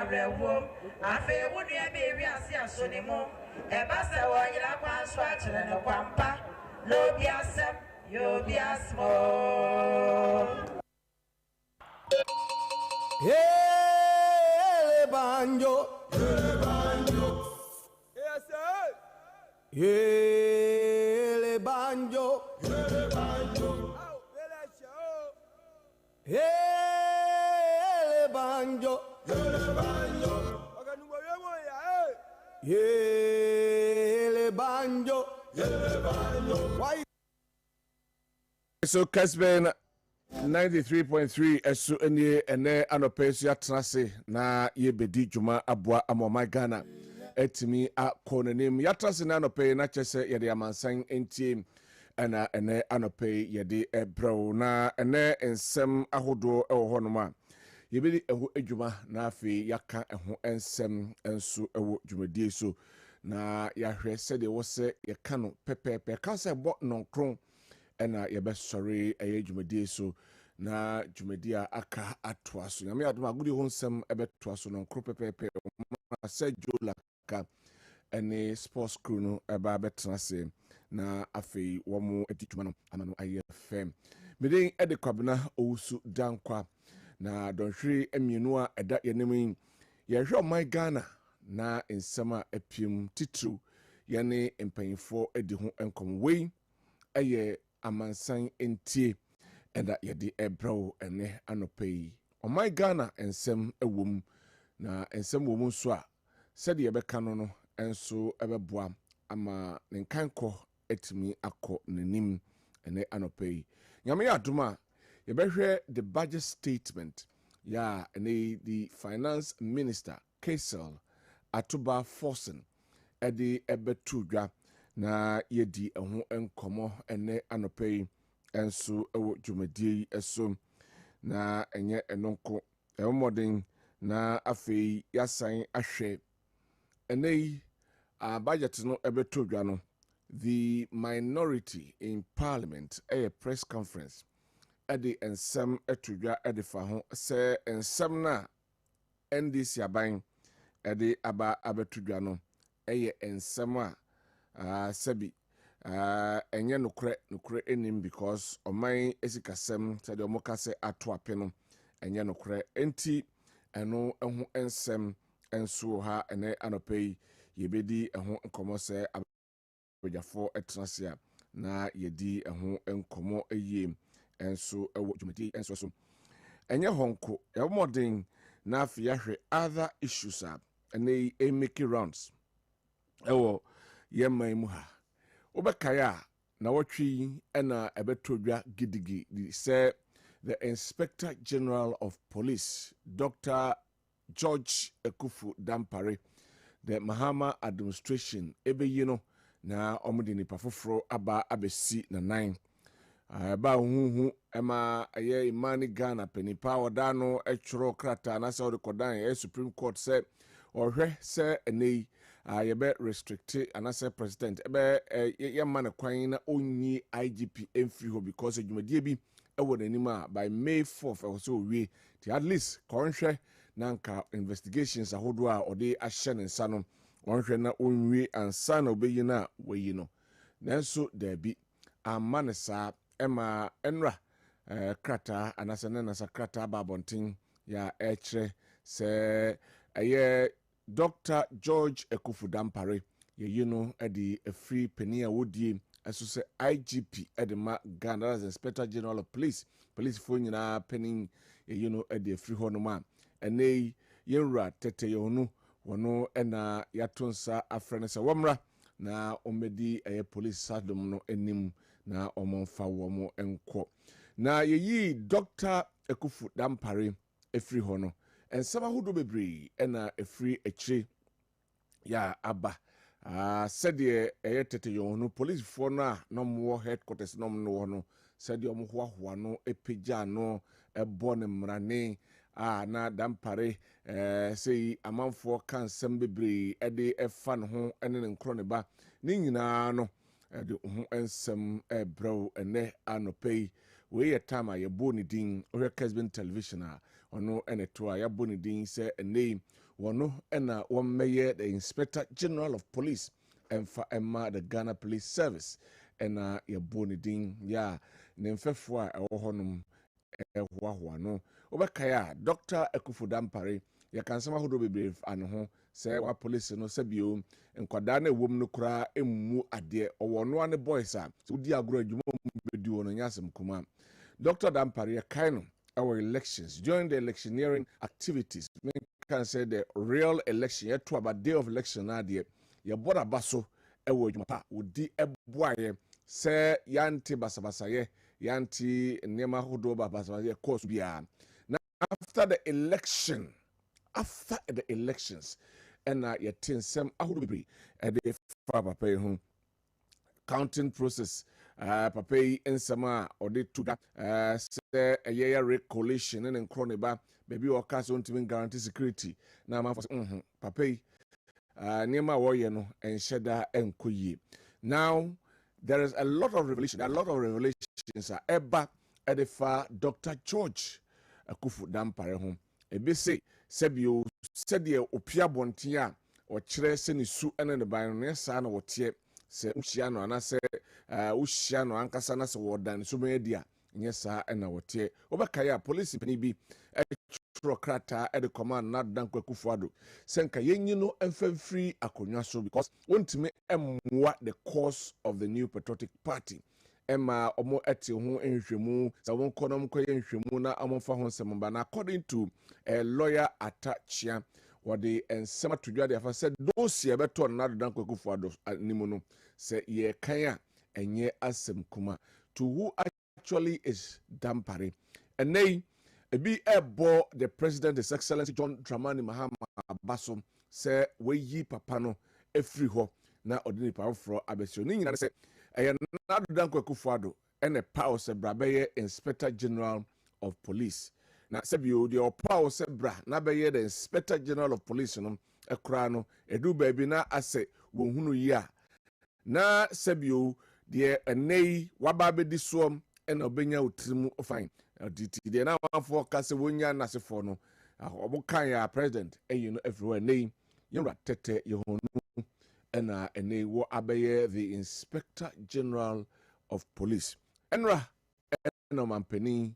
abrɛwo afi wo nua be wiase asonimo e ba se wo yira kwan so a kire no kwampa no bi asem yo bi asmo Hele banjo Yes, sir. Hele banjo Oh, village show. Hele banjo Okay, number one, yeah. Hele banjo Why So Kessben 93.3 esu enie ene anopesu atrase na ye bedi djuma aboa amoma Ghana etimi akonanim yatrase na anope na chese yede Amansan Ntie ana ene anope yede ebro na ene ensem ahodo ewo honoma yebedi eho adwuma na afi yaka eho ensem enso ewo dwumadie so na yahwe sede wo se yeka no pepepe ka se bo nonkron ena yebe sorry eye dwumadie so na dwumadie aka atoa so nyame adoma agudi ho nsem ebe toa so nonkro pepepe ma se jola ka ene sports crew no eba betena se na afei wo mo aditwuma no amano aye fm meden ede Kwabena Owusu Dankwa na donhwiri emienu a eda yenemin yehwe oman Ghana na ensema apiem titru yene empanyifo edi ho enkom wei eye Amansan Ntie eda yede ebro ene anopai oman Ghana ensem ewom na ensem wom so a sede yebeka no enso ebeboa ama nenkanko etimi akọ nanim ene anopai nyame adoma yebehwe the budget statement ya ene the finance minister Kessben Atuba Forsen edi ebetu dwa na yedi eho enkomo ene anopai enso ewo dwumadie eso na enye enonko emodin na afei yasan ahwe ene a budget no ebetu dwa no the minority in parliament a press conference edi ensem etudwa edi fa ho se ensem na NDC aban edi aba abetudwa no eye ensem a sabi enye nukre enim because oman esikasem said omokase ato apeno enye nukre enti eno eho ensem enso ha ene anopei yebedi eho nkomo se abejafo etrasia na yedi eho nkomo eyem enso ewo dwumadi enso so enye honko emodin na afiyahwe other issues ene make rounds ewo yeman mu ha obekaya na watwi ena ebetodwa gidigi say the Inspector General of Police Dr. George Ekufu Dampare the Mahama administration ebeyino na omudi nipa foforo aba abesi na 9 ba huhu ema aye imani Ghana penipa odano etworo krata na se odekodan Supreme Court say ohwe se enei yebe restrict anase president ebe yemma ne kwan na onyi IGP emfiri ho because adwumadie bi ewo nanima by May 4th also we at least konhwe nanka investigations ahodo a ode ahye ne nsa no onhwe na onwi ansa na obeyina weyi no nanso dabi amanesa ema enra krata anase na sakrata babontin ya echre se aye Dr. George Ekufu Dampare ye edi a free penia wodie aso se IGP edema Ghana as Inspector General of Police for nyina penin ye edi a free honoma ene yenra tete yonu wono ena yatonsa afrene se womra na omedi police sadom no enim na omonfa womo enko na yeyi Dr. Ekufu Dampare free hono ensama hudo bebre ena efri echi ya aba sede tete yonu police for na no headquarters no no sede omohoahoa no epeja no ebo ne mrane na Dampare sei amanfo kan sem bebre ede efa ne ho ene ne nkro ne ba ni nyina no ede ho ensem ebrew ene anopei we ye time a ye bo ne din o Kessben television ono ene to a ya bo ne din se ene Wano ena wɔmmɛyɛ the Inspector General of Police ɛmfa ɛma the Ghana Police Service ɛna yɛbɔ ne din ya ne mfɛfoɔ a ɛwɔ hɔnom ɛhoahoa no wobɛkae a Dr. Akufo Dampare yɛka nsɛm ahodoɔ bebree ano ho sɛ wa police no sɛbio nkwadaa na ɛwɔ mu no koraa ɛmmu adeɛ ɔwɔ no ane boys a sɛ wodi agorɔ adwuma mu bɛdi wɔ no nyɛ asɛm kuma Dr. Dampare yɛkae no our elections during the electioneering activities can say the real election yet to about day of election na de ye boda baso e wo dwuma pa odi eboaye se yanti basabasaye yanti nema hodo basabasaye course bia na after the elections and ye tinsem ahodo bebre e de fa papa hu counting process papa yi nsema ode to that say a year recollation and chroniba baby or cast on to guarantee security na ma for papa yi nema woye no enhyeda enkoyi. Now there is a lot of revelations eba edifa Dr. George Akufo Dampare ho ebe say sebio sede opia bonten a o kire se ne su ene ne ban no sa na wote se uhyia no ana se uhyia no ankasa na se wodan so me dia nye sa ena wote obakaye a police pani bi krata at the command not Dankwa Kufuado senka yenyi no emfamfiri akonwa so because wontime emwa the cause of the new patriotic party emma omo eti ho enhwemu sa won konom koye enhwemu na amfa ho nsɛmba na according to a lawyer Atachia what the ensema to dwa de said those ye beto na Dankwa Kufuado animu no se ye kan a enye asem kuma to who actually is Dampare and Ebi ebo the president, His Excellency John Dramani Mahama Basso, say we yi papa no efri ho na odini pa fro abesio. Ni nyina say na Dankwa Kufuado ene power se brabeye Inspector General of Police. Na sebio de power se bra na beye the Inspector General of Police no ekra no edu baby na ase wonhunu yi a na sebio de enei waba bedi soom ena obenya otrimu fine. The now for Casavonia Nasifo no Obokaya president, you know, everywhere name, you're tete, you know, and a war abeye the Inspector General of Police. Enra, no man penny,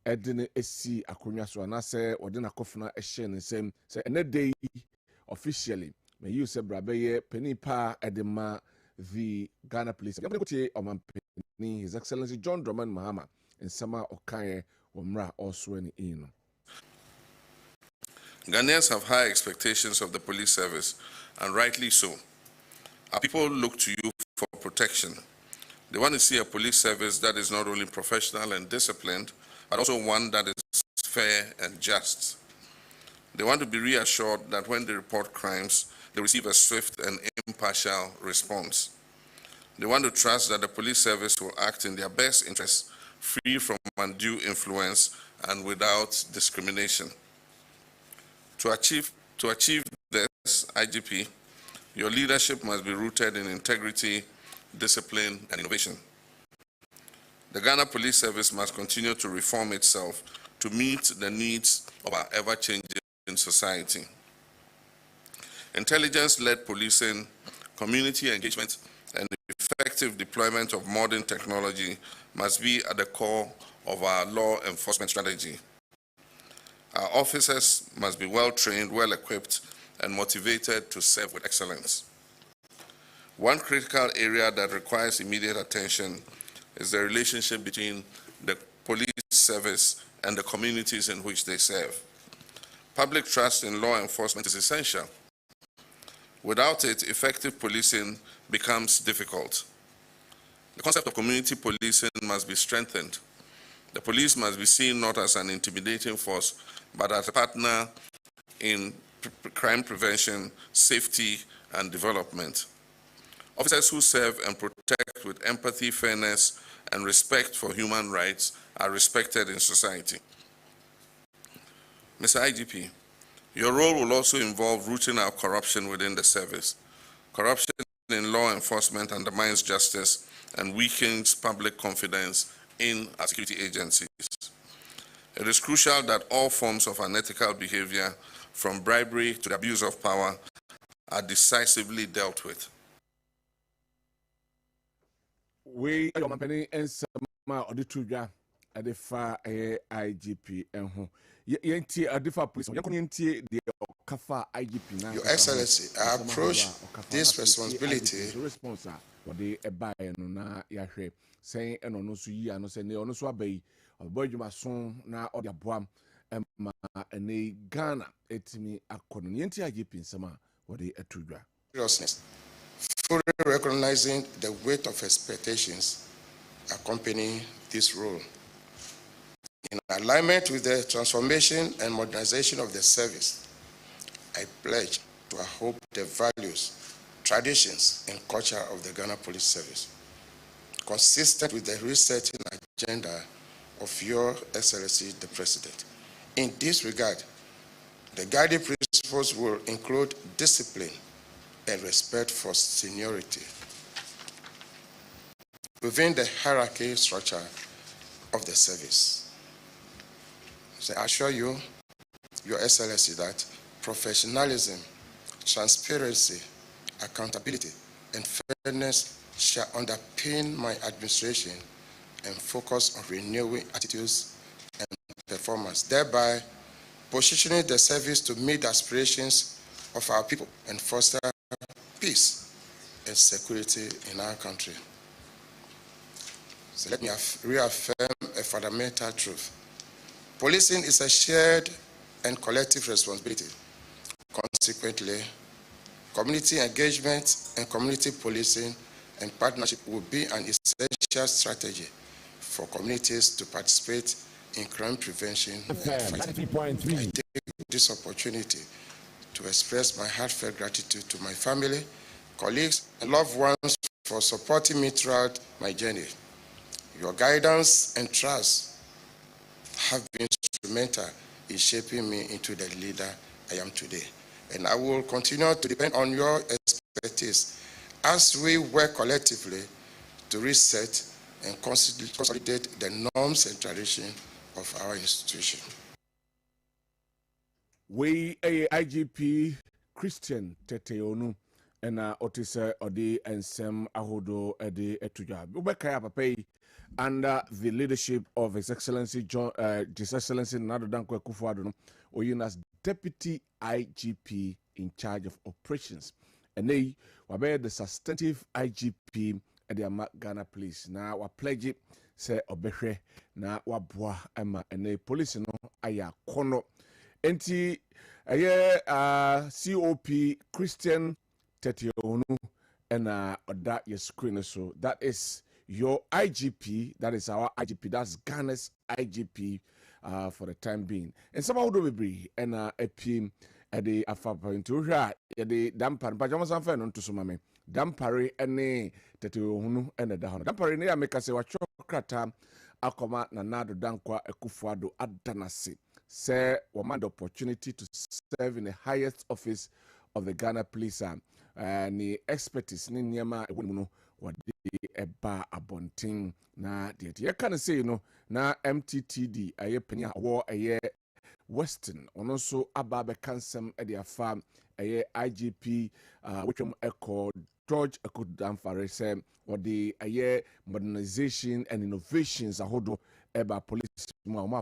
Edine SC Akunya Swanase, or Dina Kofna Eshen, and same, say, and a day officially, may you say Brabeye, Penny Pa, Edema, the Ghana Police. I'm going to say, Penny, His Excellency John Dramani Mahama. And Sama Okaye Wamra also any in. Ghanaians have high expectations of the police service, and rightly so. Our people look to you for protection. They want to see a police service that is not only professional and disciplined, but also one that is fair and just. They want to be reassured that when they report crimes, they receive a swift and impartial response. They want to trust that the police service will act in their best interests, free from undue influence and without discrimination. To achieve this, IGP, your leadership must be rooted in integrity, discipline, and innovation. The Ghana Police Service must continue to reform itself to meet the needs of our ever-changing society. Intelligence-led policing, community engagement, and effective deployment of modern technology must be at the core of our law enforcement strategy. Our officers must be well-trained, well-equipped, and motivated to serve with excellence. One critical area that requires immediate attention is the relationship between the police service and the communities in which they serve. Public trust in law enforcement is essential. Without it, effective policing becomes difficult. The concept of community policing must be strengthened. The police must be seen not as an intimidating force, but as a partner in crime prevention, safety, and development. Officers who serve and protect with empathy, fairness, and respect for human rights are respected in society. Mr. IGP, your role will also involve rooting out corruption within the service. Corruption in law enforcement undermines justice and weakens public confidence in our security agencies. It is crucial that all forms of unethical behavior from bribery to the abuse of power, are decisively dealt with. We are company and some of the Tuja at the far IGP and home. Yenti a different police. Yenti the Kafa IGP now. Your Excellency, I approach this responsibility. Responsible for the buy na yahwe saying and on so yi ano say ne ono so abai obodwuma so na odia boam ma ene Ghana etimi akono yenti IGP nsema wo de atudwa. Seriousness, fully recognizing the weight of expectations accompanying this role. In alignment with the transformation and modernization of the service, I pledge to uphold the values, traditions, and culture of the Ghana Police Service, consistent with the resetting agenda of Your Excellency the President. In this regard, the guiding principles will include discipline and respect for seniority within the hierarchy structure of the service. So I assure you, Your Excellency, that professionalism, transparency, accountability, and fairness shall underpin my administration and focus on renewing attitudes and performance, thereby positioning the service to meet the aspirations of our people and foster peace and security in our country. So let me reaffirm a fundamental truth. Policing is a shared and collective responsibility. Consequently, community engagement and community policing and partnership will be an essential strategy for communities to participate in crime prevention and fighting. I take this opportunity to express my heartfelt gratitude to my family, colleagues, and loved ones for supporting me throughout my journey. Your guidance and trust have been instrumental in shaping me into the leader I am today. And I will continue to depend on your expertise as we work collectively to reset and consolidate the norms and tradition of our institution. We IGP Christian Teteonu and Otisa Odi and Sam Ahodo Edi Etuja. Ubekaya Papai under the leadership of His Excellency His Excellency Nado Dankwa Kufuado, Oyuna's Deputy IGP in charge of operations. And they were the substantive IGP at the Ghana Police. Now we pledge it, say Obehe, na wabwa Emma and the police no aya kono. Enti COP Christian Teteonu and that your screen so that is your IGP, that is our IGP, that's Ghana's IGP for the time being. And somehow do we and a pim at the Afapa into the damper, but Thomas and Fenton to Sumame, Dampare and Teteonu and the Dahon. Dampare near make us a chokrata, Akoma, Nanado Dankwa, Ekufuado, Adanasi. Say, woman the opportunity to serve in the highest office of the Ghana Police and the expertise ni nyama wunu wadi eba abonting na dieti. You can say na MTTD aye penya war aye Western ono so ababe kansem e dia farm aye IGP which echo George Echo Danfare say wadi aye modernization and innovations ahodo eba police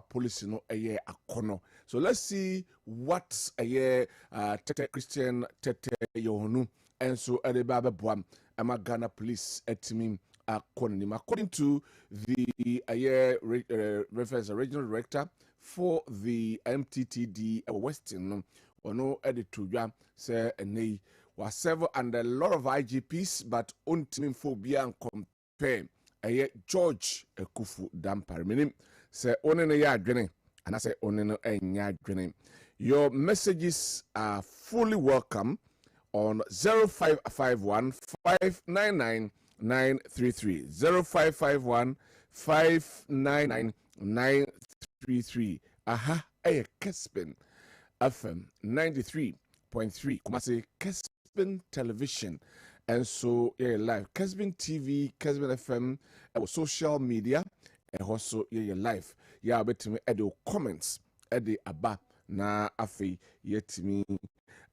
police no eye akono. So let's see what a Tete Christian Tete Yohunu and so Edebaba Boam Ama Ghana Police etimi akonim. According to the reference regional director for the MTTD Western ono edituja say nei was several and a lot of IGPs but untimin phobia and compare George Ekufu Dampare minim say onene ya adwene and I say onene enya adwene. Your messages are fully welcome on 0551 599 933 0551 599 933. Aha, Kessben FM 93.3 Kumasi Kessben Television. And so, live. Kessben TV, Kessben FM, social media, and also, live. Yeah, bet me at the comments, at the abba, na afi yetimi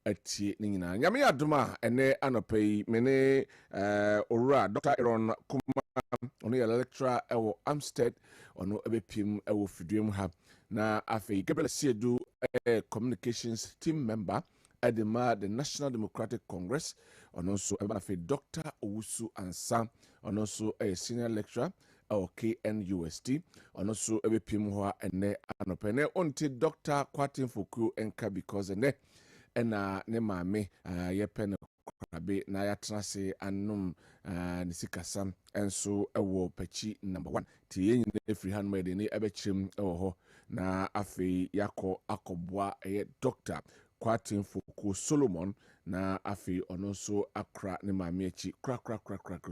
atie ni nyina nyame adoma ene anopai mene owura Dr. Aaron Kuma ono ye lecturer ewo Amstead ono ebepim ewo Fiduem ha na afi Gabriel Siedu communications team member Edema the National Democratic Congress ono so afi Dr. Owusu Ansa ono so a senior lecturer or KNUST ono so ebepim ho ene anopai ne onti Dr. Kwatin Foku enka because ene ena ne maame yepen krabe na yatrase anum ne sikasam enso ewo pachi number 1 ti yen ne free hand made ne ebechim ewo ho na afi yako akobwa Dr. Kwatin Foku Solomon na afi ono so akra ne maame echi kra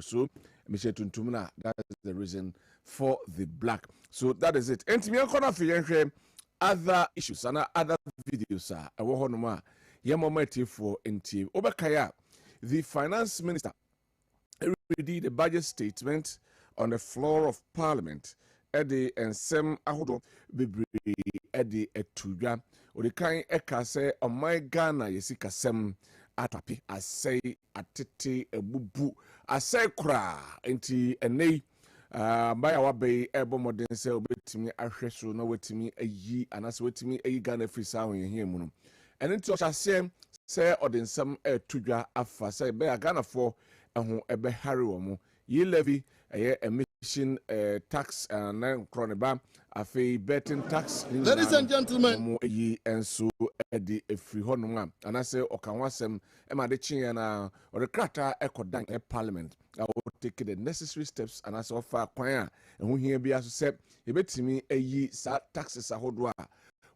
so mishe tuntum na that's the reason for the black. So that is it. Entimi akona afi yenhwe other issues and other videos ewo ho no ma Yamometi for Ntie. Obakaya, the finance minister read the budget statement on the floor of parliament. Edi ensem ahodo bebre edi etuja. Odikan eka se omai Ghana yesika sem atapi asay atete ebubu asay kra enti enei baya wabe ebo modern se obetimi ahweso na wetimi ayi anase wetimi ayi Ghana free sa ho yehia mu no. And into Shasem say or then some tudra afa say be Ghana for ebe harry womu ye levy a emission tax and croneba afe betting tax. Ladies and gentlemen, ye and so edi a free honuma and I say okanwasem ema de chin or the crata echo dank parliament. I will take the necessary steps and as offer kwaya and who here be as said ye betimi a ye taxes a hodwa.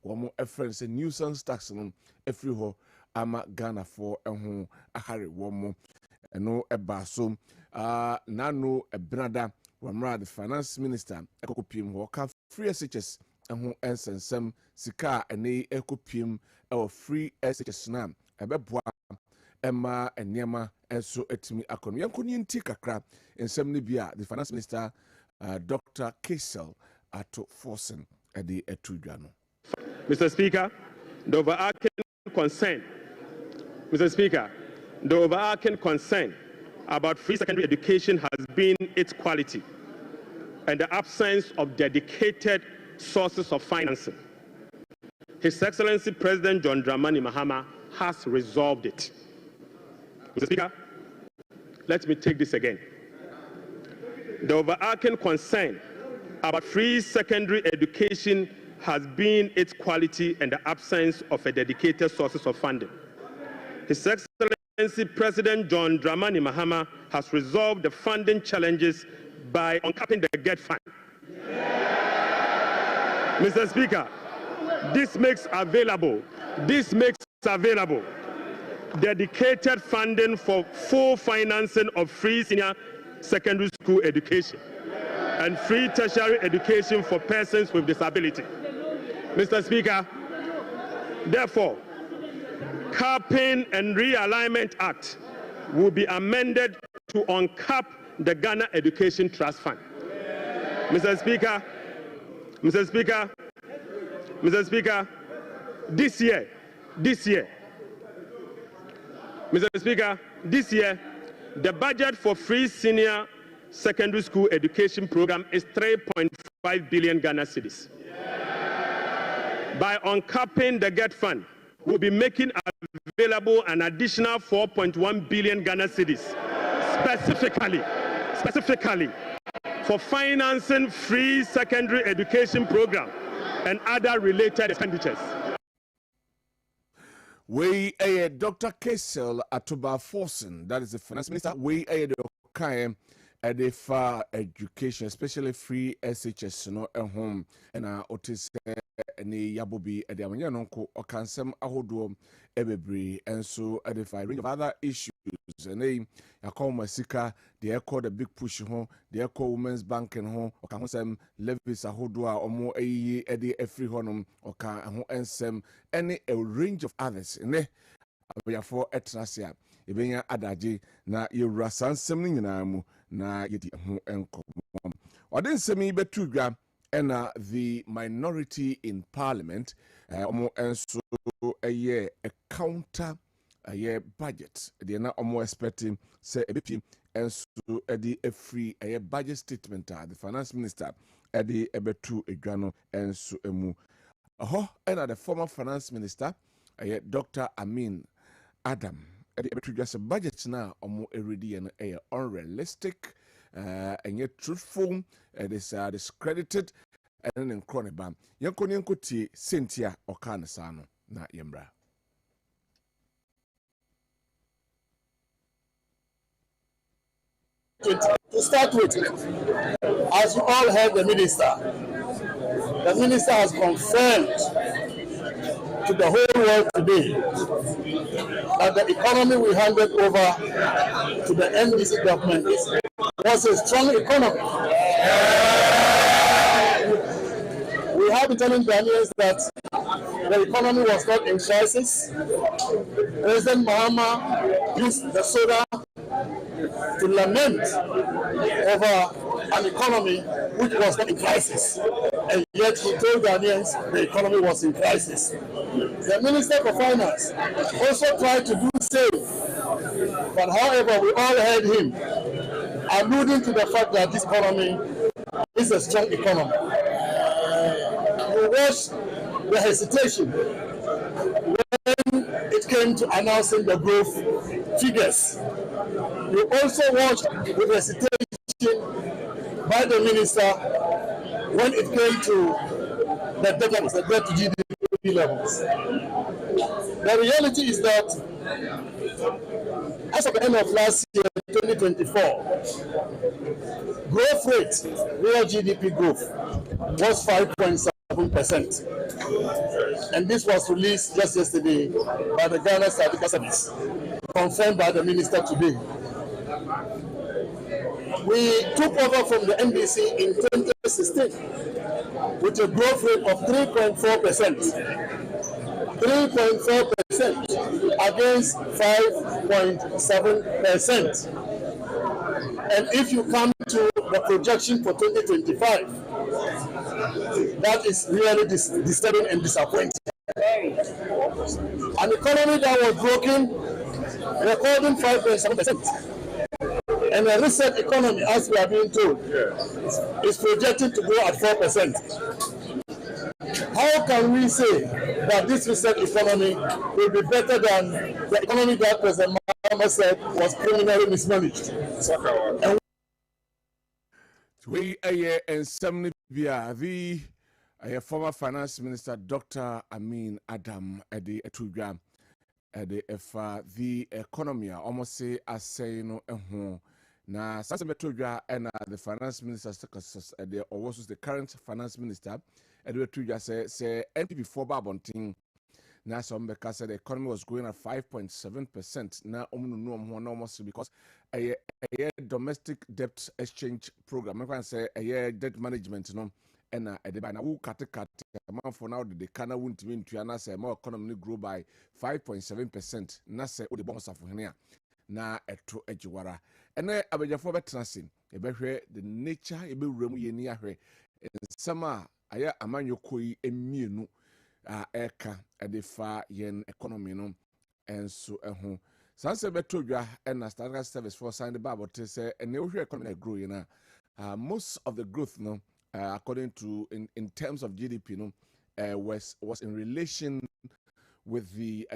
Womo efrens a nuisance tax no efri ho ama Ghana for eho ahare womo eno eba so nano ebrada wamra the finance minister ekopiem ho ka free SHS eho ensensem sika ene ekopiem e free SHS na ebeboa ema enyema enso etimi akono yankoni nti kakra ensem ne bia the finance minister Dr. Kessben ato forcing edi etudwa no. Mr. Speaker, the overarching concern, about free secondary education has been its quality and the absence of dedicated sources of financing. His Excellency President John Dramani Mahama has resolved it. Mr. Speaker, let me take this again. The overarching concern about free secondary education has been its quality and the absence of a dedicated sources of funding. His Excellency President John Dramani Mahama has resolved the funding challenges by uncapping the GET fund. Yeah. Mr. Speaker, this makes available dedicated funding for full financing of free senior secondary school education and free tertiary education for persons with disability. Mr. Speaker, therefore, Capping and Realignment Act will be amended to uncap the Ghana Education Trust Fund. Mr. Speaker, this year, the budget for free senior secondary school education program is 3.5 billion Ghana cedis. By uncapping the GET fund, we'll be making available an additional 4.1 billion Ghana cedis, specifically for financing free secondary education program and other related expenditures. We Dr. Kessben Atoba Forsen, that is the finance minister. We the Okaye the far education, especially free SHS no home and otis any yabobi at the Amanyanonko or cansem ahodo ebebre and so edify range of other issues and they call Masika, they call the big push home, they call women's bank and home or can some levies ahodoa or more a eddy a free honum or can and any a range of others and they are for etrasia. Ibenya adaji na yurasan semni nyinamu na yedi ho enko. Odin semi betudwa ena the minority in parliament omo enso eye a counter a budget the na omo expecting say ebepi enso edi a free a budget statement the finance minister edi ebetu edwano enso emu and the former finance minister Dr. Amin Adam edi ebetu just budget na omo already and unrealistic and yet truthful it is discredited and in Cronibam. Yanko Cynthia Okanesano na Yembra. To start with, as you all heard the minister has confirmed to the whole world today that the economy we handed over to the NDC government was a strong economy. We have been telling Ghanaians that the economy was not in crisis. President Mahama used the soda to lament over an economy which was not in crisis, and yet he told Ghanaians the economy was in crisis. The Minister for Finance also tried to do the same, but however, we all heard him alluding to the fact that this economy is a strong economy. You watched the hesitation when it came to announcing the growth figures. You also watched with hesitation by the minister when it came to the debt levels, the debt to GDP levels. The reality is that as of the end of last year, 2024, growth rate, real GDP growth, was 5.7%. And this was released just yesterday by the Ghana Statistical Service, confirmed by the minister today. We took over from the NDC in 2016 with a growth rate of 3.4%. 3.4% against 5.7%. And if you come to the projection for 2025, that is really disturbing and disappointing. An economy that was broken, recording 5.7%. And a reset economy, as we are being told, is projected to grow at 4%. How can we say that this reset economy will be better than the economy that President Mahama said was criminally mismanaged? We and some the former finance minister Dr. Amin Adam at the Etuga at the economy almost say as saying no na sasa Etuga and the finance minister at the Owusu the current finance minister at the Etuga say NPP before Babonting na some because the economy was growing at 5.7% na almost because a domestic debt exchange program. I can say a debt management no and the by now cut amount for now the Kana won't mean to an say more economy grow by 5.7%. Na say the bonus of here na etro ejiwara and abejafo betrasin e behwe the nature e be wremu ye ni ahwe sama aya amanyokoi emienu eka edifa yen economy no enso eho sanse beto dwa and Statistical Service for sign the Bible to say and the economy grow you most of the growth no according to in terms of GDP no was in relation with the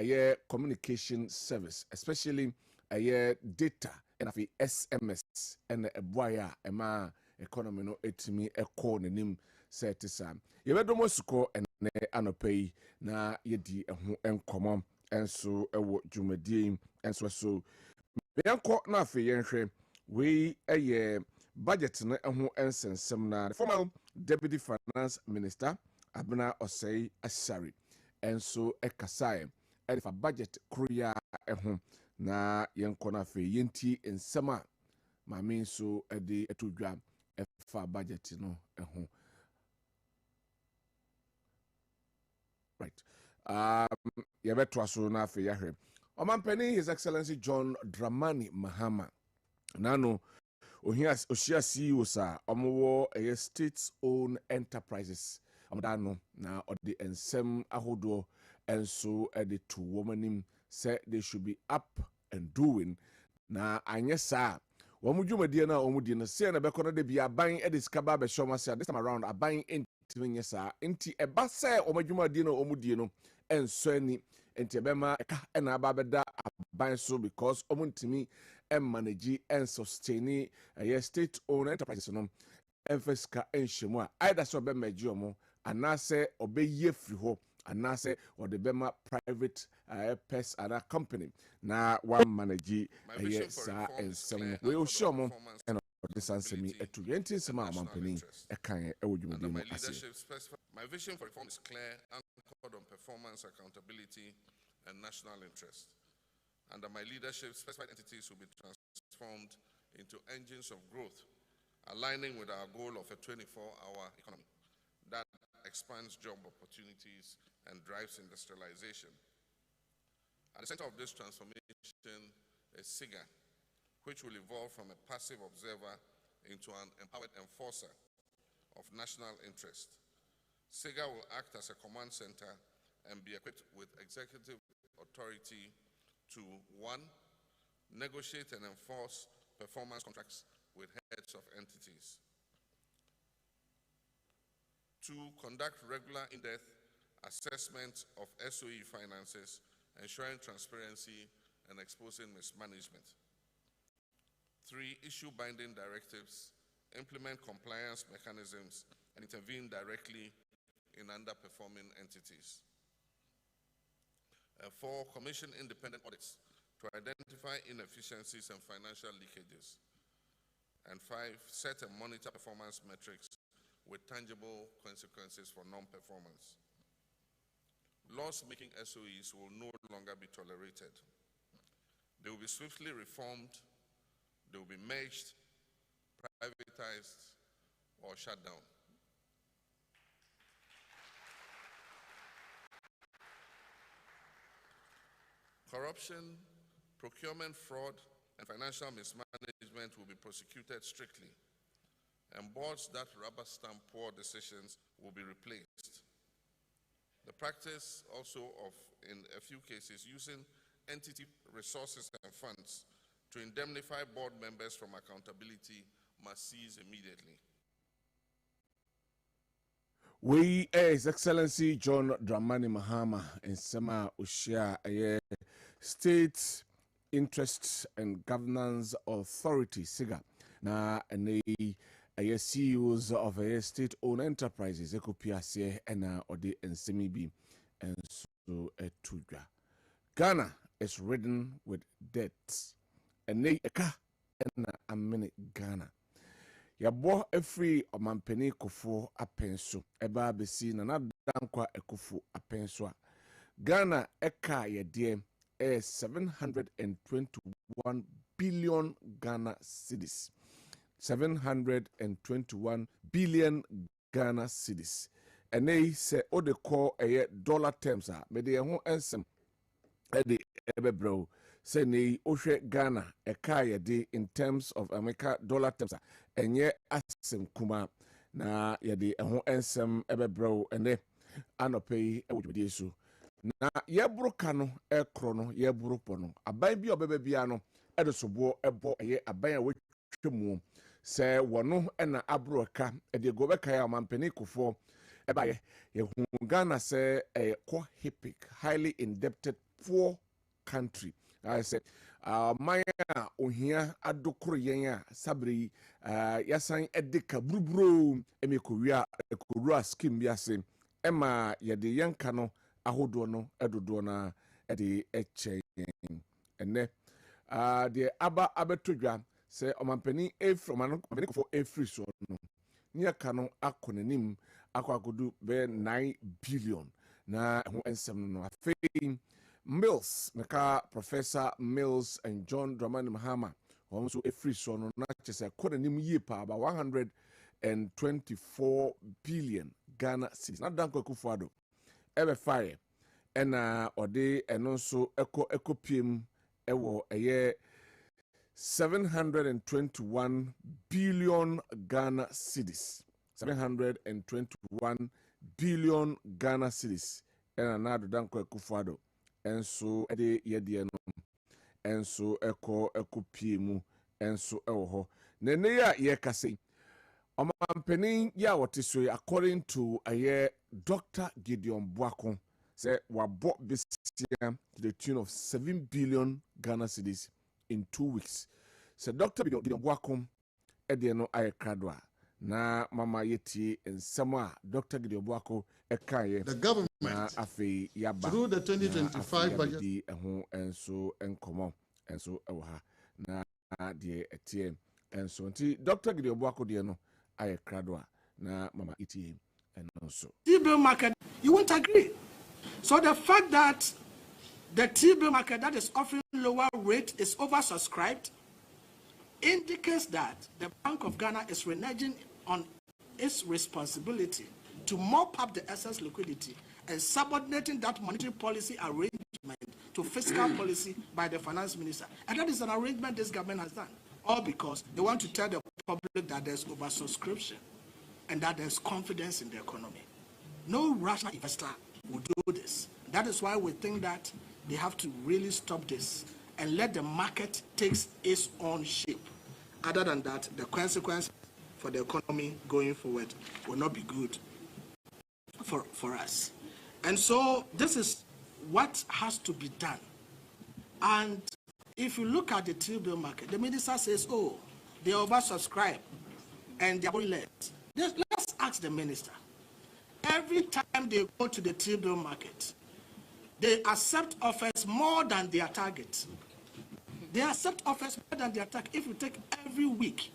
communication service, especially data and SMS and boya ema economy no etimi eco nim set sam yebedomo suko and anopay na yedi eho enkomo enso ewo dwumadi enso so meyanko na afi yenhwe we budget na eho ensensem na the former deputy finance minister Abena Osei Asari enso ekasae edifa budget kroya eho na yenko na afi yenti ensema mami so edi etodwa efa budget no eho. Right. Yabetwa so na afi yahwe. Omampeni His Excellency John Dramani Mahama. Nano Oshia CEO sa omowo state-owned enterprises. amdano na odi ensem ahodo enso edi to womanim say they should be up and doing na anye saa womu dwumadie na omudi no say na bekono de bia ban edi skaba be shoma say this time around aban entimi nye saa enti eba say omadwumadie na omudi no enso ani enti ebema eka na aba beda aban so because omuntimi manage and sustain state owned enterprises no emphasize enhwemu a either so be magiomo anase obeye free ho anase or the bema private pest and company na one manage sa ensem we o show mo and this answer me etu yenti nsema amampani ekan ewodwumadi no ase. My vision for reform is clear, anchored on performance, accountability, and national interest. Under my leadership, specified entities will be transformed into engines of growth, aligning with our goal of a 24-hour economy that expands job opportunities and drives industrialization. At the center of this transformation is SIGA, which will evolve from a passive observer into an empowered enforcer of national interest. SIGA will act as a command center and be equipped with executive authority to 1, negotiate and enforce performance contracts with heads of entities. 2, conduct regular in-depth assessment of SOE finances, ensuring transparency and exposing mismanagement. 3, issue binding directives, implement compliance mechanisms, and intervene directly in underperforming entities. 4, commission independent audits to identify inefficiencies and financial leakages. And 5, set and monitor performance metrics with tangible consequences for non-performance. Loss-making SOEs will no longer be tolerated. They will be swiftly reformed, they will be merged, privatized, or shut down. Corruption, procurement fraud, and financial mismanagement will be prosecuted strictly, and boards that rubber stamp poor decisions will be replaced. The practice also of, in a few cases, using entity resources and funds to indemnify board members from accountability must cease immediately. We, His Excellency John Dramani Mahama in Sema Ushia, State Interest and Governance Authority, SIGA, na a CEOs of state-owned enterprises, Ekopiase, and Ode and Semibi, and so Tuja. Ghana is ridden with debts, and they and a minute Ghana. Yabo every omampeni kufu apenso eba besi na Dankwa ekufu apenso. Ghana eka yedie 721 billion Ghana cedis. 721 billion Ghana cedis. And they say o de call dollar terms are me de ho ensem e de ebebro. Say ne ohwe Ghana eka yede in terms of America dollar terms enye asem kuma na yede ho ensem ebebro ene anope ewudwede su na yebruka no ekro no yebrupo no aban bi obebe bia no edesobo ebo aban a wetwemu se wono na abroka ede go beka ya mampeni kufo eba ye hu Ghana se ko hipic highly indebted poor country. I said, Maya ohia adokoro yen sabri yasan edeka brubro emekowia ekowura scheme biase ema yede yanka no ahodo no edodo na ede echen ene de aba abetodwa se omampani mampani kofo efree so no niaka no akonanim akwagodu be 9 billion na ho ensem no afei Mills, Meka Professor Mills and John Dramani Mahama, also a free son, not just a codenim yepa about 124 billion Ghana cedis. Not Dankwa Kufuado. Ever fire. And Ode and also Eco PM Ewo a year 721 billion Ghana cedis. 721 billion Ghana cedis. And another Dankwa Kufado. And so, Ede Yediano. And so, Eko Piemu. And so, Eho. Neneya Yekase. Omampeni ya watiswe according to a Dr. Gideon Boakon say we bought this year to the tune of 7 billion Ghana cedis in 2 weeks. So Dr. Gideon Boakon ediano aye kradwa na mama yeti ensema Dr. Gideon Boakon ekaye the government afi yaba through the 2025 budget eho enso enkomo enso ewa na de etie enso nti Dr. Gideon Boakon de no aye kradwa na mama iti and also T-bill market, you won't agree. So the fact that the T-bill market that is offering lower rate is oversubscribed indicates that the Bank of Ghana is reneging on its responsibility to mop up the excess liquidity and subordinating that monetary policy arrangement to fiscal policy by the finance minister. And that is an arrangement this government has done. All because they want to tell the public that there's oversubscription and that there's confidence in the economy. No rational investor will do this. That is why we think that they have to really stop this and let the market take its own shape. Other than that, the consequence for the economy going forward will not be good for us. And so this is what has to be done. And if you look at the T-bill market, the minister says, oh, they oversubscribe and they are led. Let's ask the minister. Every time they go to the T-bill market, they accept offers more than their target. They accept offers more than their target. If you take every week,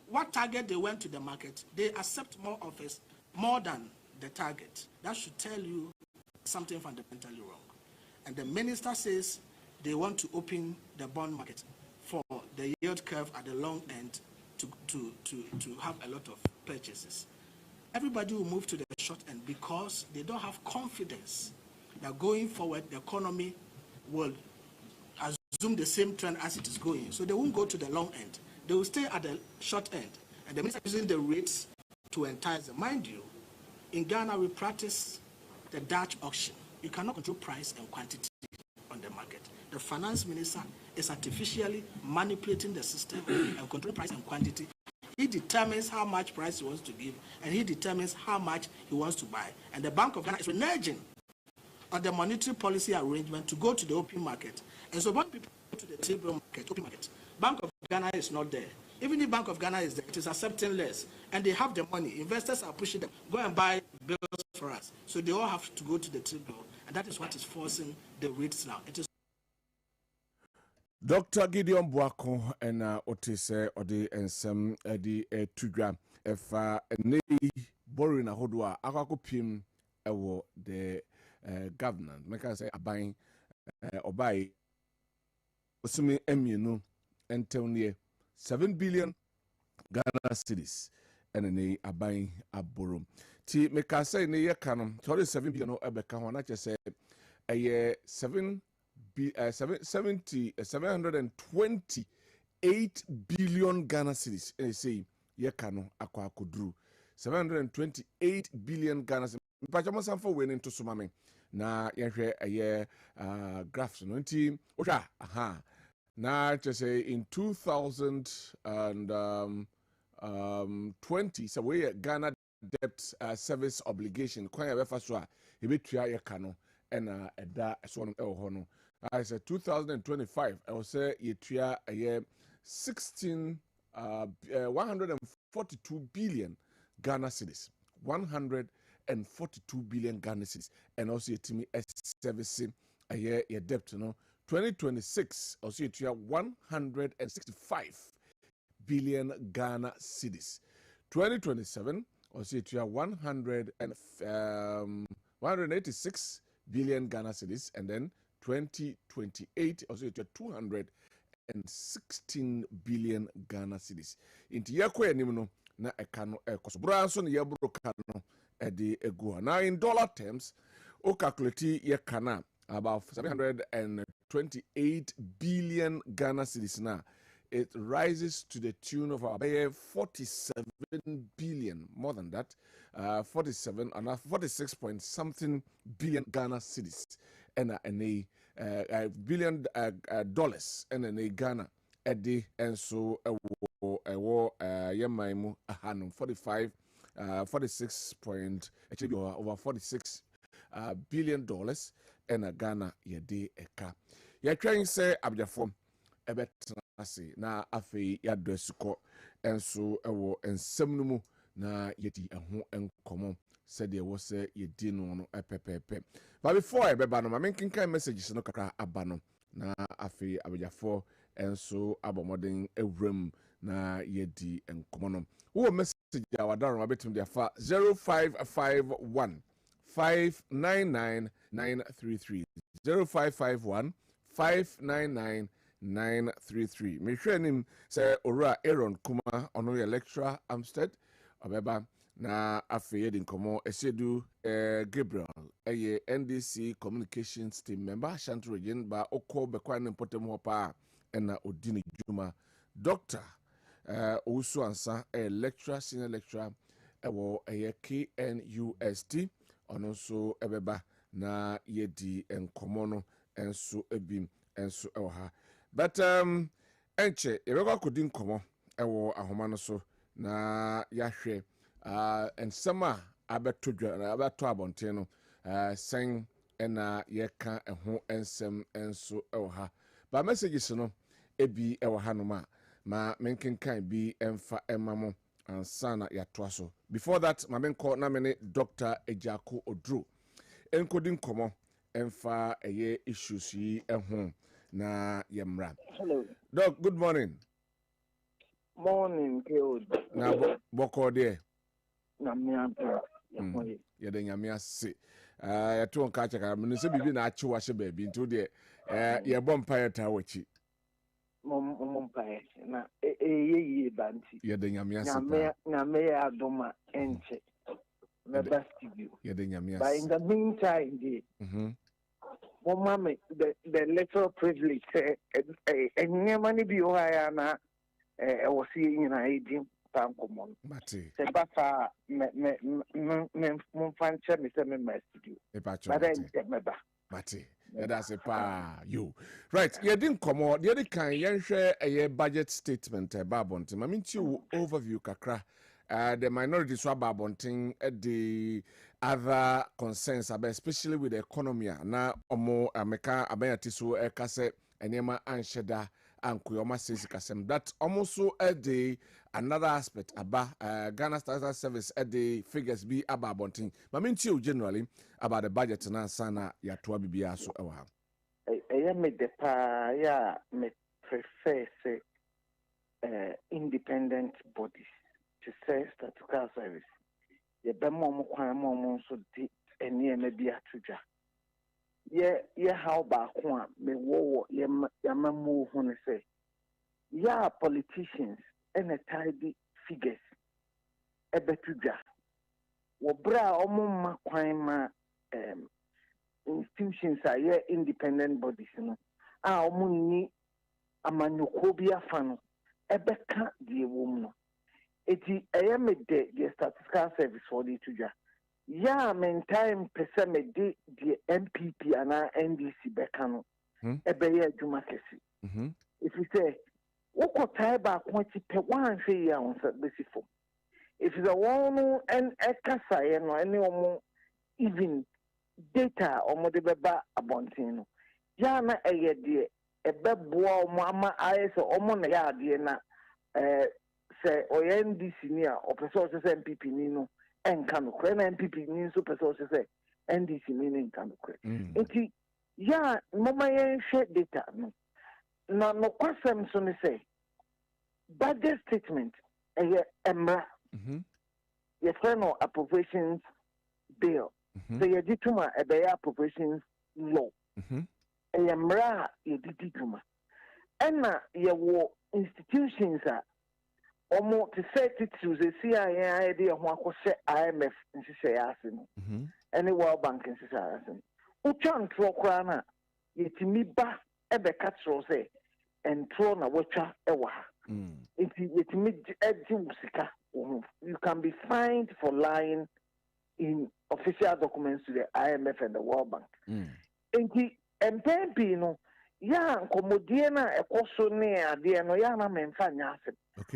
what target they went to the market, they accept more offers more than the target. That should tell you something fundamentally wrong. And the minister says they want to open the bond market for the yield curve at the long end to have a lot of purchases. Everybody will move to the short end because they don't have confidence that going forward the economy will assume the same trend as it is going. So they won't go to the long end. They will stay at the short end. And the minister is using the rates to entice them. Mind you, in Ghana we practice the Dutch auction. You cannot control price and quantity on the market. The finance minister is artificially manipulating the system and controlling price and quantity. He determines how much price he wants to give, and he determines how much he wants to buy. And the Bank of Ghana is reneging on the monetary policy arrangement to go to the open market. And so when people go to the T-bill market, open market, Bank of Ghana is not there. Even if Bank of Ghana is there, it is accepting less. And they have the money. Investors are pushing them. Go and buy bills for us. So they all have to go to the T-bill. And that is what is forcing the rates now. It is Dr. Gideon Boakon and Otise Ode and some Eddie Tudra efa ne boring a hodwa akako pim ewo the government make I say aban obai osumi emienu entemnie 7 billion Ghana cedis and ne aban aborom ti make I say ne ye kanom 7 billion no ebeka ho na che say 728 billion Ghana cedis. And say, Yekano akwa kudru 728 billion Ghana cedis. Pachamo sanfo winning to sumame. Na yehwe aye graphs no nti osha aha na to say in 2020 so we Ghana debt service obligation kwan ya befa so a ebetua yekano and eda so no e ho no I said 2025 I will say yetua a year 142 billion Ghana cedis 142 billion Ghana cedis and also yetimi servicing a year your debt 2026 also yetua 165 billion Ghana cedis 2027 also yetua 186 billion Ghana cedis and then 2028 also to 216 billion Ghana cedis. Inti yakwe anim no na ekano ekosobra so ne yebro kano ede egu. Now in dollar terms, o calculate yakana about 728 billion Ghana cedis na it rises to the tune of about 47 billion, more than that, 47 and 46 point something billion Ghana cedis, and a billion dollars, and a Ghana Eddie, and so a war Yemaimu Ahanum 46 point, actually over 46 billion dollars, and a Ghana Yedi Eka. You're trying to say Abjafom Ebetrasi na afe yadresuko enso ewo ensemnumu na yedi eho enkomo said there was a yedi no epepepe. But before ebeba no mamenkinkan messages no kakra abano na afe abjafo enso abomoden ewrem na yedi enkomo no. Wo message awadaro mabetum dia fa 0551 599 933 0551 599 933. Me hwenim say Ora Aaron Kuma ono ye lecturer Amstead obeba na afeye din komo esedu Gabriel eye NDC communications team member Shantu region ba okọ bekwa ne potem ho pa na odini juma Dr. Owusu Ansa lecturer senior lecturer ewo eye KNUST ono so ebeba na yedi enkomo no enso ebim enso ewa. But enche ebekwa kodi nkomo ewo ahoma no so na yahwe ensema abeto dwa abeto abonten no sen ena yeka eho ensem enso ewa. Ba messages no ebi ewa hanoma ma menkenkan bi emfa emamo ansana yatoa so. Before that ma menko na mene Dr. Ejako Odro enkodi nkomo emfa eye issues yi ehun na yemra. Hello. Doc, good morning. Morning, good. Na boko de. Na miampa. Ya de nyamia se. Ya to nka chaka me se bibi na achi wahye baabi nto de ya bompa ya ta wachi. Mompa na ye banti. Ya de nyamia se. Na me ya adoma enche. Me studio. Ya de nyamia. But in the meantime, the electoral privilege and money be na was seeing in a Tankomon. Mate. Sebafa Monfancha, Mr. Studio. But then, Mate. That's a pa you. Right. You didn't come out. The other kind, you share a budget statement, Babontim. I mean, you overview kakra. The minority swababonting the other concerns about, especially with the economy. Na omo America abayatiso ekase enema ansheda ankuyoma says kasem. That almost so the another aspect about Ghana Statistical Service the figures be ababonting. But mean you generally about the budget na sana ya toa bibia so ewa. I me the pa ya me prefer say independent bodies to say statistical service. Ye be mo kwan so di eni na bi atudwa. Ye how ba ko a me wo ye mamu hu ne say. Ya politicians and tidy figures ebetudwa. Wo bra omo ma kwan ma institutions are ye independent bodies no. Omo ni amanyoko bi afa no ebeka die wom no. Eti ayame the statistical service for the tuja. Ya men time pese me the MPP and NDC bekano. Ebeye adwuma kesi. If you say woko tie ba kwati pe wan hwe ya on besifo. If the one and ekasa ye no any omo even data omo de beba abontin no. Ya na eye de ebeboa omo ama ayeso omo na ya de na say NDC near or person say MPP nino and can MPP means so person say NDC meaning can enti ya mama yen share data no no kwasem so ne say budget statement emra your final appropriations bill so you dituma e appropriations law emra you dituma ena ye wo institutions omo to say it to the CIA idea ho akose IMF nsise ase no any World Bank nsise ase no uchan tro kra na yetimi ba ebe ka tro say and throw na watcha ewa. It you can be fined for lying in official documents to the IMF and the World Bank. MP no ya nkomodie na ekoso ne ade no ya na memfa nyase.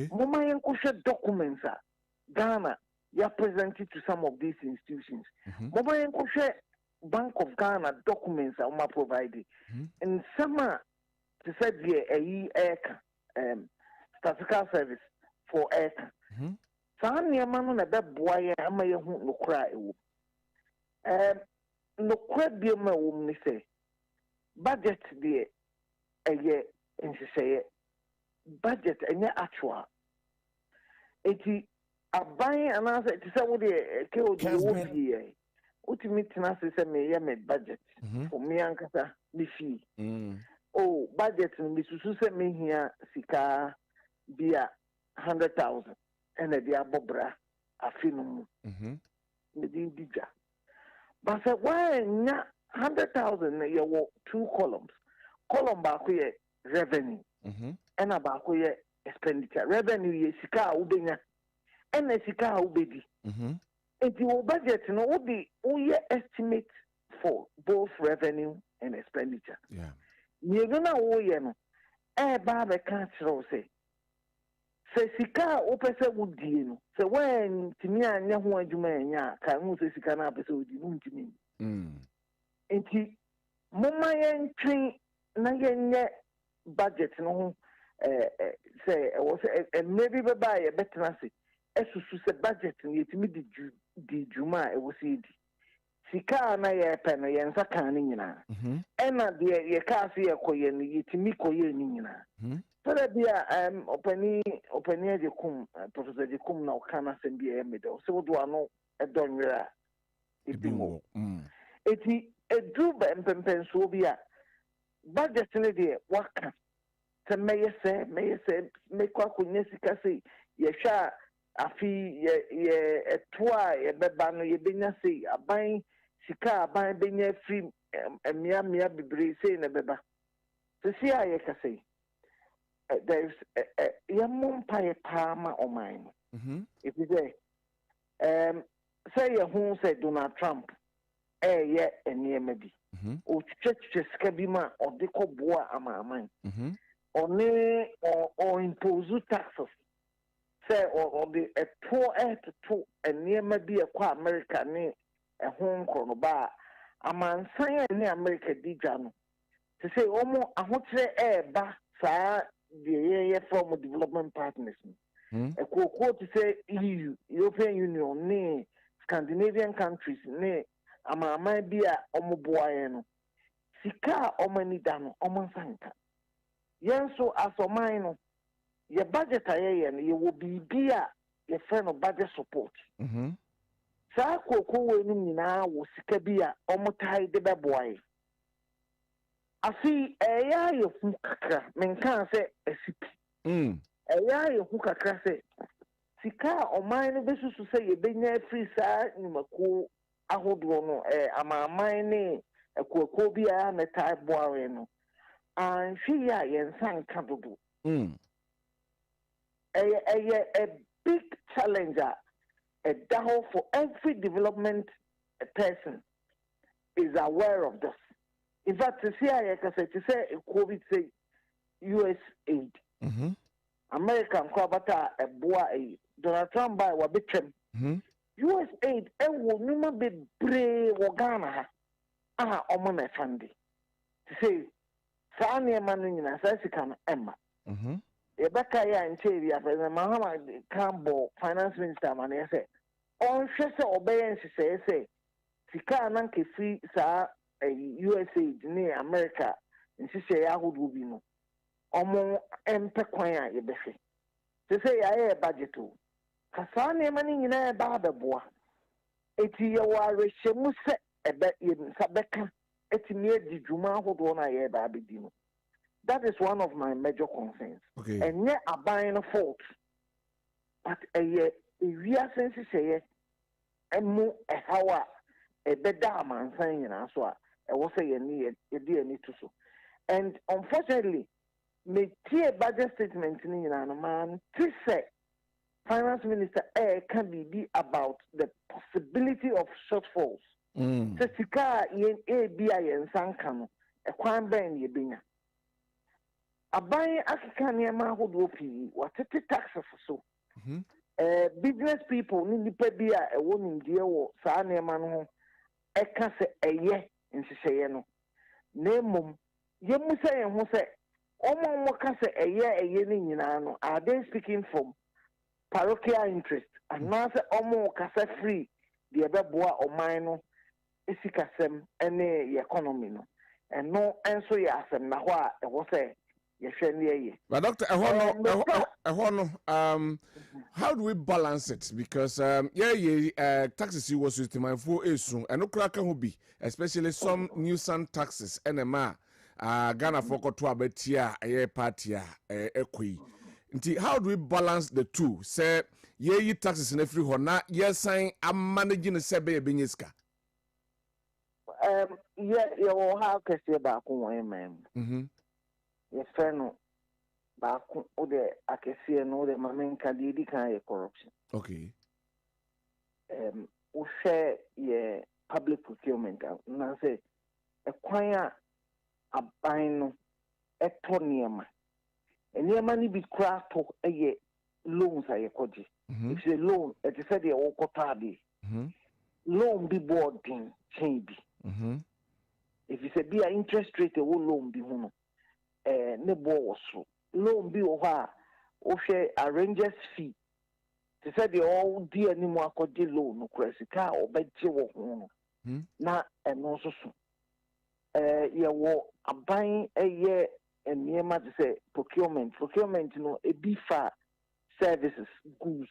Moma yenkohwe documents a Ghana ya presented to some of these institutions. Moma yenkohwe Bank of Ghana documents a uma provided. And some to say the statistical service for air. Some yamano na beboa ya ama yehu nokra ewo. Nokra bi ma wo ni say budget de eye nsese budget enye actual. Eti aban anase ti say wo de ke odi wo bi ultimate tena say me ye me budget for me ankasa me fee. Oh, budget me susu say me here sika bia 100,000 and the abobra afinu me di dija. But say why nya 100,000 na you 2 columns. Column ba ko ye revenue and ba ko ye expenditure. Revenue ye sika ubenya and sika ubedi. And your budget no we estimate for both revenue and expenditure. Yeah. You know wo ye no ba be kan chiro say sika o pese wudie no se when timi anya ho adwuma anya ka hu se sika na pese wudi no ntimi enti moma yentwen na yenye budget no ho say was maybe be buy better say esusu se budget no yetimi di dwuma e wo se di sika na ye pe no yensa kan ni nyina ena de ye ka se ye koye no yetimi koye ni nyina. So that be opening the kum Professor the kum now can send be a middle. So do I know a donra it a do and so be a budget in the work to may say make what could Nessica say ye sha a fee ye a twa a bebano ye benya say a buying sika buying benya free a mia be brave saying a beba. To see I can say. There's a young palma or mine. If you say a home said Donald Trump, yet and near maybe, or church scabima or deco boa ama mine, or impose taxes, say or the a poor air to two and near maybe a qua America near a home chronobar, a man saying near America Dijano to say almost a hot air ba sa. The form of development partners. A quote to say EU, European Union, nay, Scandinavian countries, nay, ama might be a omoboyano. Sika omani dano, omansanka. Yen so as o mine, your budget and you will be your friend of budget support. Sa koko wenum na wo sika bia omotai de beboy. Afi eya ye hu kakra men kan se asipi eya ye hu kakra se sika oman no besusu se ye benya free sa nimako ahodo no amaman ne ekoko bia na tai boare no an hwi ya ye nsan ka dodo a big challenge a daho for every development person is aware of this. In fact, to say I can say COVID say US aid. American Kwabata a boy Donald Trump by Wabichem. US aid will never be brave or Ghana. Omana Fandi. To say Sanya Manin as I can Emma. Rebecca and Cherry after the Mahama Campbell finance minister man I say on Chester obeyance say Sika Nanki free sa USA near America and she say I would be no. Omo empequia ye befe. To say I a budget too. Kasani money in a baba bois. Eti ya ware shemuse a bet in Sabeka. Eti near the Juma who don't I baby dino. That is one of my major concerns. Okay. And yet a buying a fault. But a year, a sense say and more a hour. A better man saying, and so I was saying, a dear need to so. And unfortunately, me tie budget statement ni nyina no man ti say finance minister can be about the possibility of shortfalls. So sika yen bi a yen sanka no e kwan ben ye benya. Aban akeka niema ahodo pii watete taxes so. Business people ni nipa bi a e wo nimdie wo saa niema no ho e ka se eye nsehye no. Na mum ye mu se yen ho se omo ka se eye ni nyina no are they speaking from parochial interest and now say omo ka se free the ebeboa oman no esikasem ene the economy no and no enso ye asem na ho a e wo say ye hwe ne ye. But Dr. How do we balance it? Because taxes you was system for esun and no crack ho bi, especially some nuisance taxes NMA Ghana for to abetia a party ekwi. How do we balance the two? Say ye taxes in every hona yes sign I'm managing a sebe binyiska. You will have to say back on man. Yes, no back o de akese no de mamen kadidi kan corruption. Okay. We share ye public procurement na say e kwan a aban no eto niema. Niema ni bi kra to eye loans aye koji. If a loan it is said the okotade. Loan be boarding chain bi. If you say be an interest rate will loan be huno. Ne bo so loan bi o ha o hwe arrangers fee to say the all di animu akodi loan no kwasika obeje wo ho no na eno so so ye wo aban eye eniema to say procurement no e bi fa services goods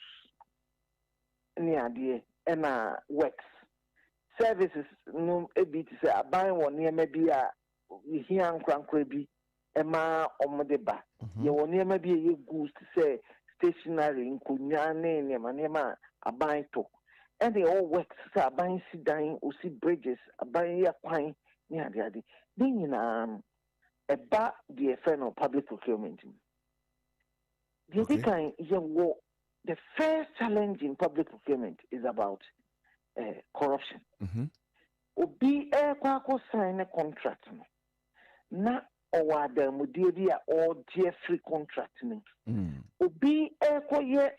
ni ade na works services no e bi to say aban wo niema bi a hia nkwankwa bi ema omodeba ye woni ema bi ye goods say stationery nkunya ne ma aban to and they all work say aban si dan o si bridges aban ya kwan ni ade din nyina eba the final public procurement the first challenge in public procurement is about corruption. Obi kwa ko sign a contract no na or the Mudia or free contract. Obi ekoye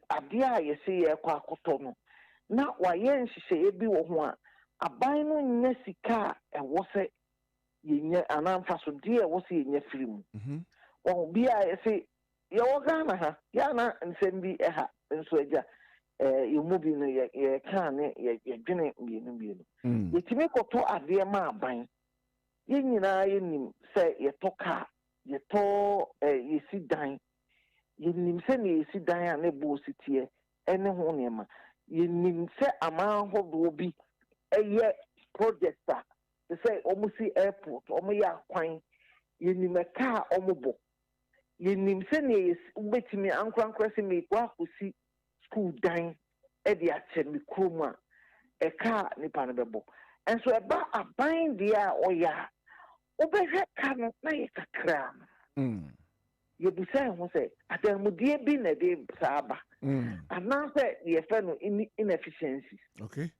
adia ye say ekwa kotono. Na waye nhye ebi wo ho a aban no nya sika e wo se ye anamfa so de e wo se ye free mu. Obi a ye say ye wo Ghana ha ya na nsem bi ha nso agya ye mu bi no ye kan ne ye dwene bienu. Ye timi koto ade ma aban. Yina yenim say ye toka ye to ye si dan yenim say ne ye si dan a ne bo sitie ene ho nema yenim say ama hodo bi eye projector say omusi airport omuya kwan yenim ka omubo yenim say ne ubetimi ankwankwa se me kwa kosi school dan e de ache me kroma e ka ni pa ne bebo enso eba aban dia oya obehwe ka no na ye kakra ye bu say ho say adamudie bi na de saaba ana say ye fe no inefficiencies okay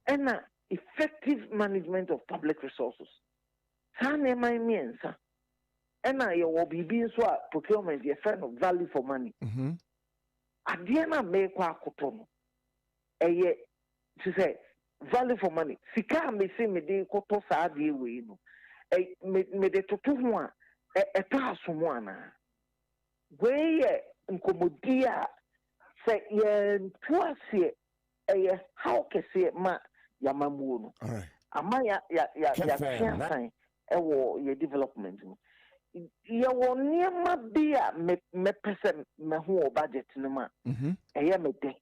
and effective management of public resources sane mai miensa and ye wo bibi so a procurement ye fe no value for money ade na me kwa akoto no eye to say value for money sika me say me de koto sa de we no me de toto ho a ta asomo ana we ye nkomodi a say ye tuase how kese ma yamamu no ama ya kan wo ye development no ye wo niema bi a me pese me ho budget no ma eye me de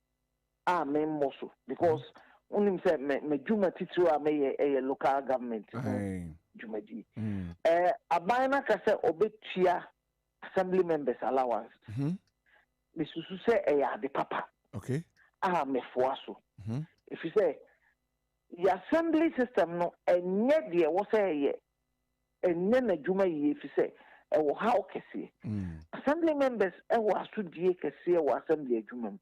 a me moso because unim say me juma titru a me local government juma di abana ka say obetua assembly members allowance me susu say the papa okay me foaso if you say the assembly system no enye de wo say enye na dwuma yie fi sɛ ɛwɔ ha okese assembly members ɛwɔ asodie kese ɛwɔ assembly adwuma mu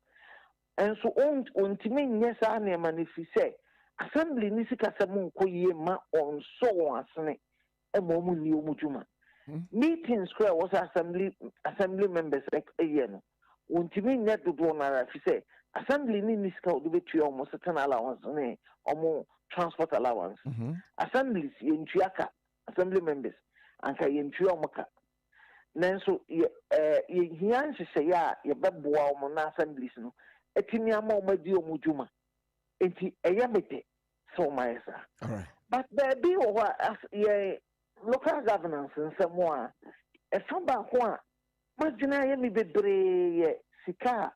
enso ontimi nyɛ saa nneɛma no fi sɛ assembly ni sika sɛ mo nkɔ yie ma ɔnso wɔn asene ɛma ɔmo ni ɔmo dwuma meetings kora was assembly members ɛyɛ no ontimi nyɛ dodoɔ nara fi sɛ assembly ni sika ɔde betua ɔmo certain allowance ne ɔmo transport allowance assemblies yɛntua ka assembly members anka yɛntua ɔmo ka nanso yɛhia nhyehyɛeɛ a yɛbɛboa ɔmo na assemblies no etimi ama ɔmo di ɔmo dwuma enti ɛyɛ mete so my sir but there be wɔ hɔ local governance nsɛm a ɛfa baako a magyina yɛ mi bebree yɛ sika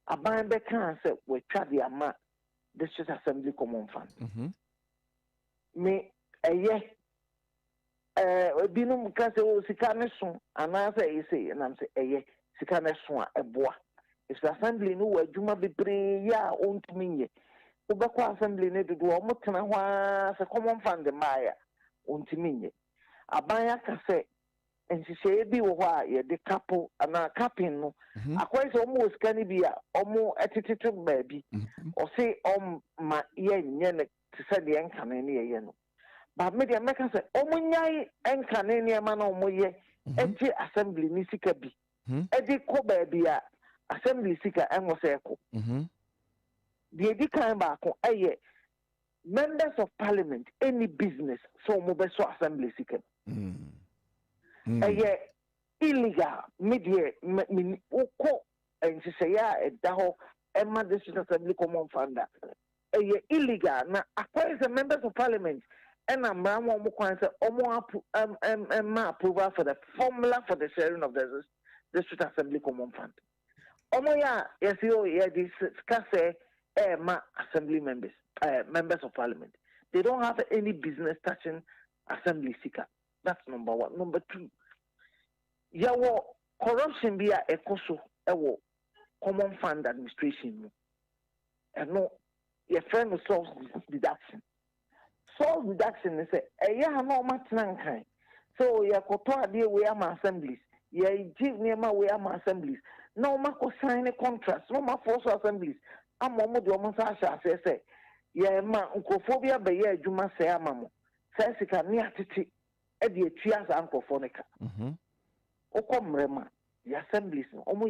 a aban bɛka sɛ wɔatwa de ama district assembly common fund me ɛyɛ binom ka sɛ sika ne so anaasɛ ɛyɛ sɛ nam sɛ ɛyɛ sika ne so a ɛboa ɛsɛ assembly no wɔ adwuma bebree a ɔntumi nyɛ wobɛkɔ assembly no dodoɔ ɔmo tena hɔ a sɛ common fund maaya ɔntumi nyɛ aban aka sɛ nhyehyɛeɛ bi wɔ hɔ a yɛde kapo anaa kapin no akɔyɛ sɛ ɔmo wɔ sika no bi a ɔmo ɛtetete baabi ɔse ɔma yɛnyɛ no te sɛ deɛ nkane ne yɛyɛ no but me deɛ mɛka sɛ ɔmo nyae nkane nneɛma na ɔmo yɛ ɛgye assembly ne sika bi ɛde kɔ baabi a assembly sika ɛnwɔ sɛ ɛkɔ deɛ di kan baako ɛyɛ members of parliament any business so ɔmo bɛsɔ assembly sika ɛyɛ illegal media wokɔ nhyehyɛeɛ a ɛda hɔ ɛma district assembly common fund a ɛyɛ illegal na akɔyɛ sɛ members of parliament ɛna mmara ma ɔmo kwan sɛ ɔmo ma approval for the formula for the sharing of the district assembly common fund ɔmo yɛ a yɛsɛ yɛde sika sɛ ɛma assembly members of parliament they don't have any business touching assembly sika. That's number one. Number two, yawo corruption be a ekoso ewo common fund administration. And no, your friend source deduction. Source deduction is a ya no matnankai. So ya kotoa de we am assemblies. Ya give nema we am assemblies. No mako sign a contract. No ma force assemblies. Amomo de omonsa say ya ma nkophobia be ya adwuma say amamo. Say sika ni atiti edi etua za nkofo okomrema the assemblies omo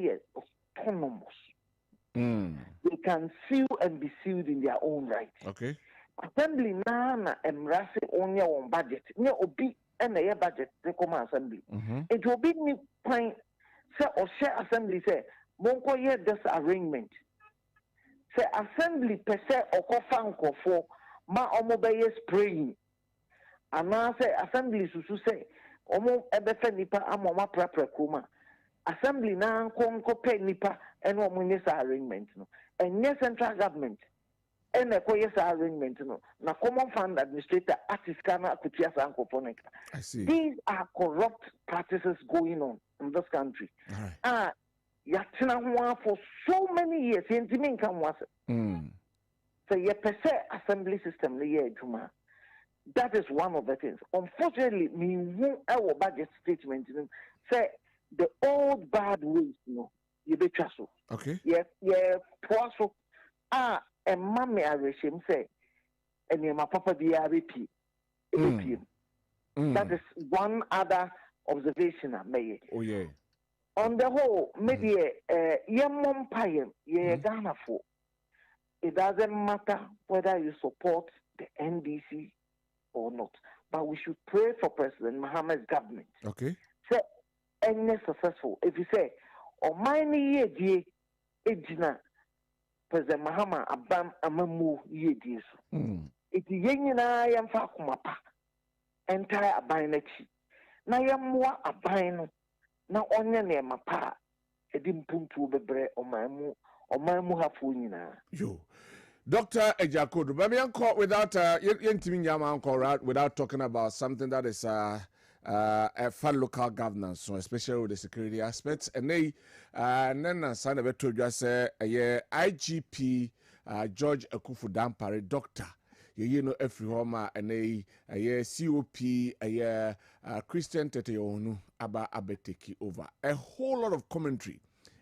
autonomous they can sue and be sued in their own right assembly na emrase onye on budget ne obi na ye budget they come assembly it obi ni kwan say o share assembly say monko ye this arrangement say assembly per se okofa nkofo ma omo be ye spraying and I say assembly susu say omo ebefe nipa amoma prapra kuma assembly na nko pe nipa eno omo nyesa arrangement no enye central government ene ko yesa arrangement no na common fund administrator artiska na akutia sankoponika. These are corrupt practices going on in this country. Yatina ho for so many years yentimi nka ho ase so ye pese assembly system le ye adwuma. That is one of the things. Unfortunately, me won our budget statement say the old bad ways, you be so. Okay. Yeah, so and mommy I regime say and my papa be RP. That is one other observation I made. Oh yeah. On the whole, maybe mom payem, Ghana for. It doesn't matter whether you support the NDC or not, but we should pray for President Mahama's government. Okay. Say any successful. If you say, "Oh my ye die, ejina President Mahama abam amamu ye die so." It yenye na yamfa kumapa entire abainechi. Na yamwa abaino na onye ne mapa edi mpuntu bebre omamu hafu nyina. Yo. Dr. Ejakodu, but I'm caught without without talking about something that is a fun local governance, so especially with the security aspects. And then I signed a to just say IGP George Ekufu Dampare, doctor. ye no afri ho ma ene COP Christian Teteyonu aba abeteki over a whole lot of commentary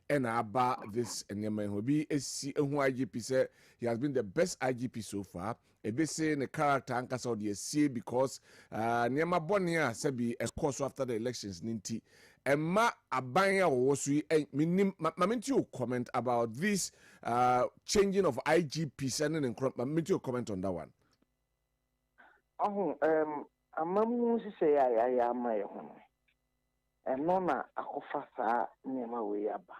and about this enema will be IGP say he has been the best IGP so far. Ebe say the character anchors of the SC because Nyama Bonia sabi a course after the elections ninti. Emma Abanya Wosu minim maminti comment about this changing of IGP sending and maminti comment on that one. Oh, amamu say I am my home. And nona akofasa Nyama Weyaba.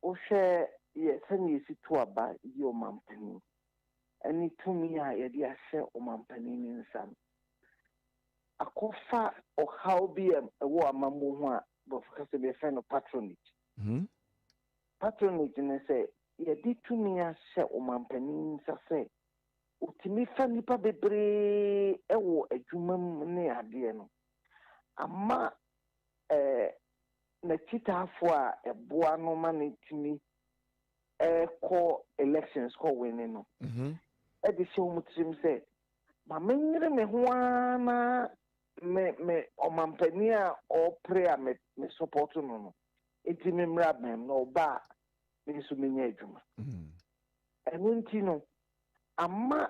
Oshe ye send you to aba your mampani. And it to me I idea share o mampani in some. Akofa or how be a war mamuha, but because to be a friend of patronage. Patronage and say, ye did to me a share o mampani say. Utimi nipa bebre ewo adwumam ne ade no. Ama na chitafo a eboa no ma ne timi call elections call winning no e de show mutrim say ma menyere me ho ana me omampani a o prayer me support no enti me mra bem no ba me so menya adwuma eno nti no ama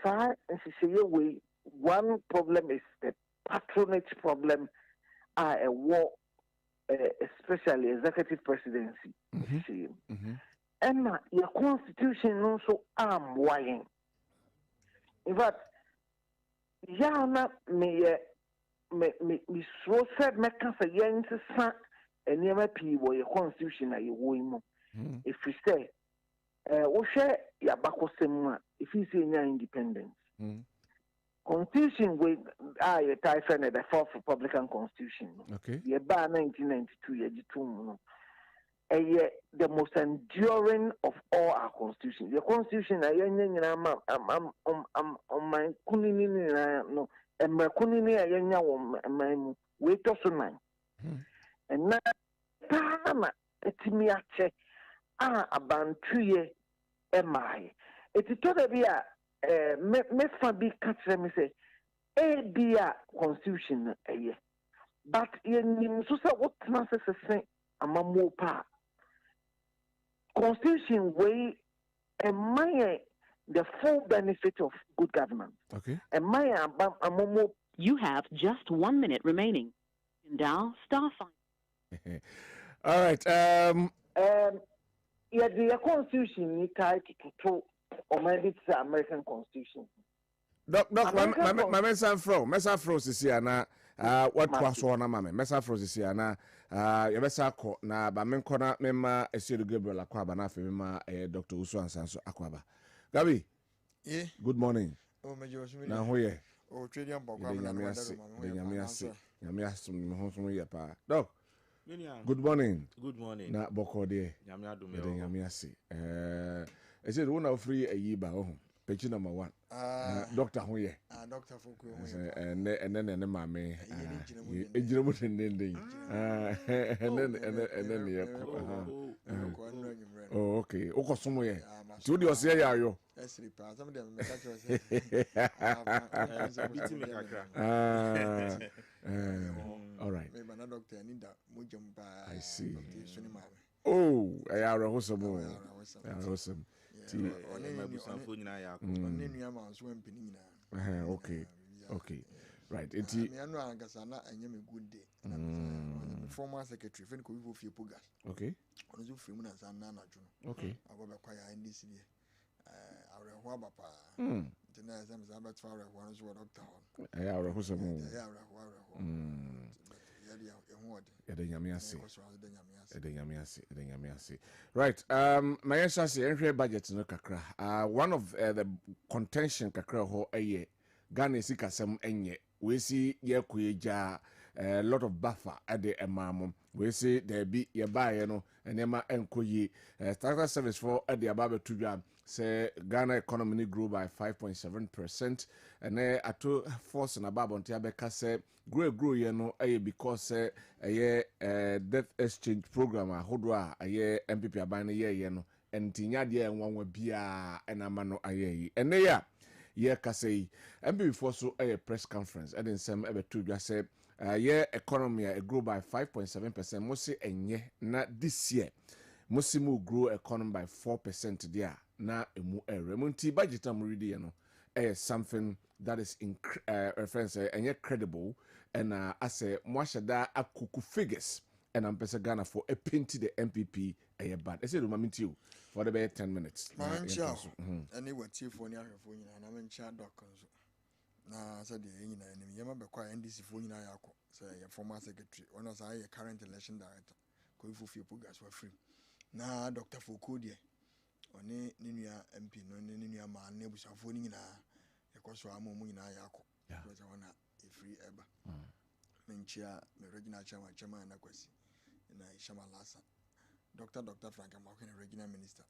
sa nsisiye we one problem is the patronage problem a war especially executive presidency. And your constitution also why. In fact, Yana me so said me cancer yen sa and never P where your constitution are you if you say share your bako semwa if you say your independence. Constitution with a typhoon at the fourth Republican Constitution. Okay. Ye ba 1992 ye the most enduring of all our constitutions. The constitution I my kunini no and my kunini I wait also nine. And now Tana etimiache abantuye emai. It is totally me fabi catch me say be a constitution but yen so say what nonsense say amamu pa constitution way and the full benefit of good government. Okay. And my amamu. You have just 1 minute remaining. Dial *5. All right. Yeah, the constitution is tied to or maybe it's the American Constitution. Doc, my mesa fro sisi na what was one mama mesa fro sisi na ya mesa ko na ba menko na mema Esiedu Gabriel Akwaba na afi mema Dr. Usu Ansanso Akwaba. Gabi. Yeah. Good morning. Oh, major. Na hoye. Oh, trading bokwa na nyamiasi mhoso ya pa. Doc. Good morning. Good morning. Na boko de. Nyamiasi. Esiedu una free ayiba oh. Page number 1. Doctor Hoye. Doctor Fuku. And then mame. Ejiramu ndende. And then oh, okay. Oko sumo ye. Tudi ose ya yo. Esri pa. Some dem make all right. Me bana doctor ni da mujamba. I see. Oh, ayara hosomo. Okay. Right. Good day. Former secretary, okay. Okay. Right. My answer is budget no kakra. One of the contention kakra ho eye Ghana sikasem enye. We see ye kueja a lot of buffer at the emamo. We see there be ye buy no enema enkoyi. Starter service for at the above to say Ghana economy grew by 5.7%, and ato force na babo ntiabeka say grow ye no because death exchange program ahodo a MPP aban ye no entinya de enwanwa bia enama no ayeyi ene ya ye kasei embe before so press conference and nsem ebeto dwa say ye economy grow by 5.7%. Mosi enye na this year mosi mu grow economy by 4% there na emu remunti budget am ready no something that is in reference enye credible and as a mwashada akuku figures and I'm pesa Ghana for a painted the MPP bad. I said you for the 10 minutes. Any what chief for near for you and I'm in chat doctors. Na said the enemy yama be kwa NDC for you yako say your former secretary one was I current election director ko fu fi pugas for free na Dr. Foucault die oni ninua MP no ninua ma na busafo ni nyina ekoso amomu nyina yako because I wanna a free eba menchia me regional chairman na kwasi na Ishama Lassa Dr. Frank Amakwen regional minister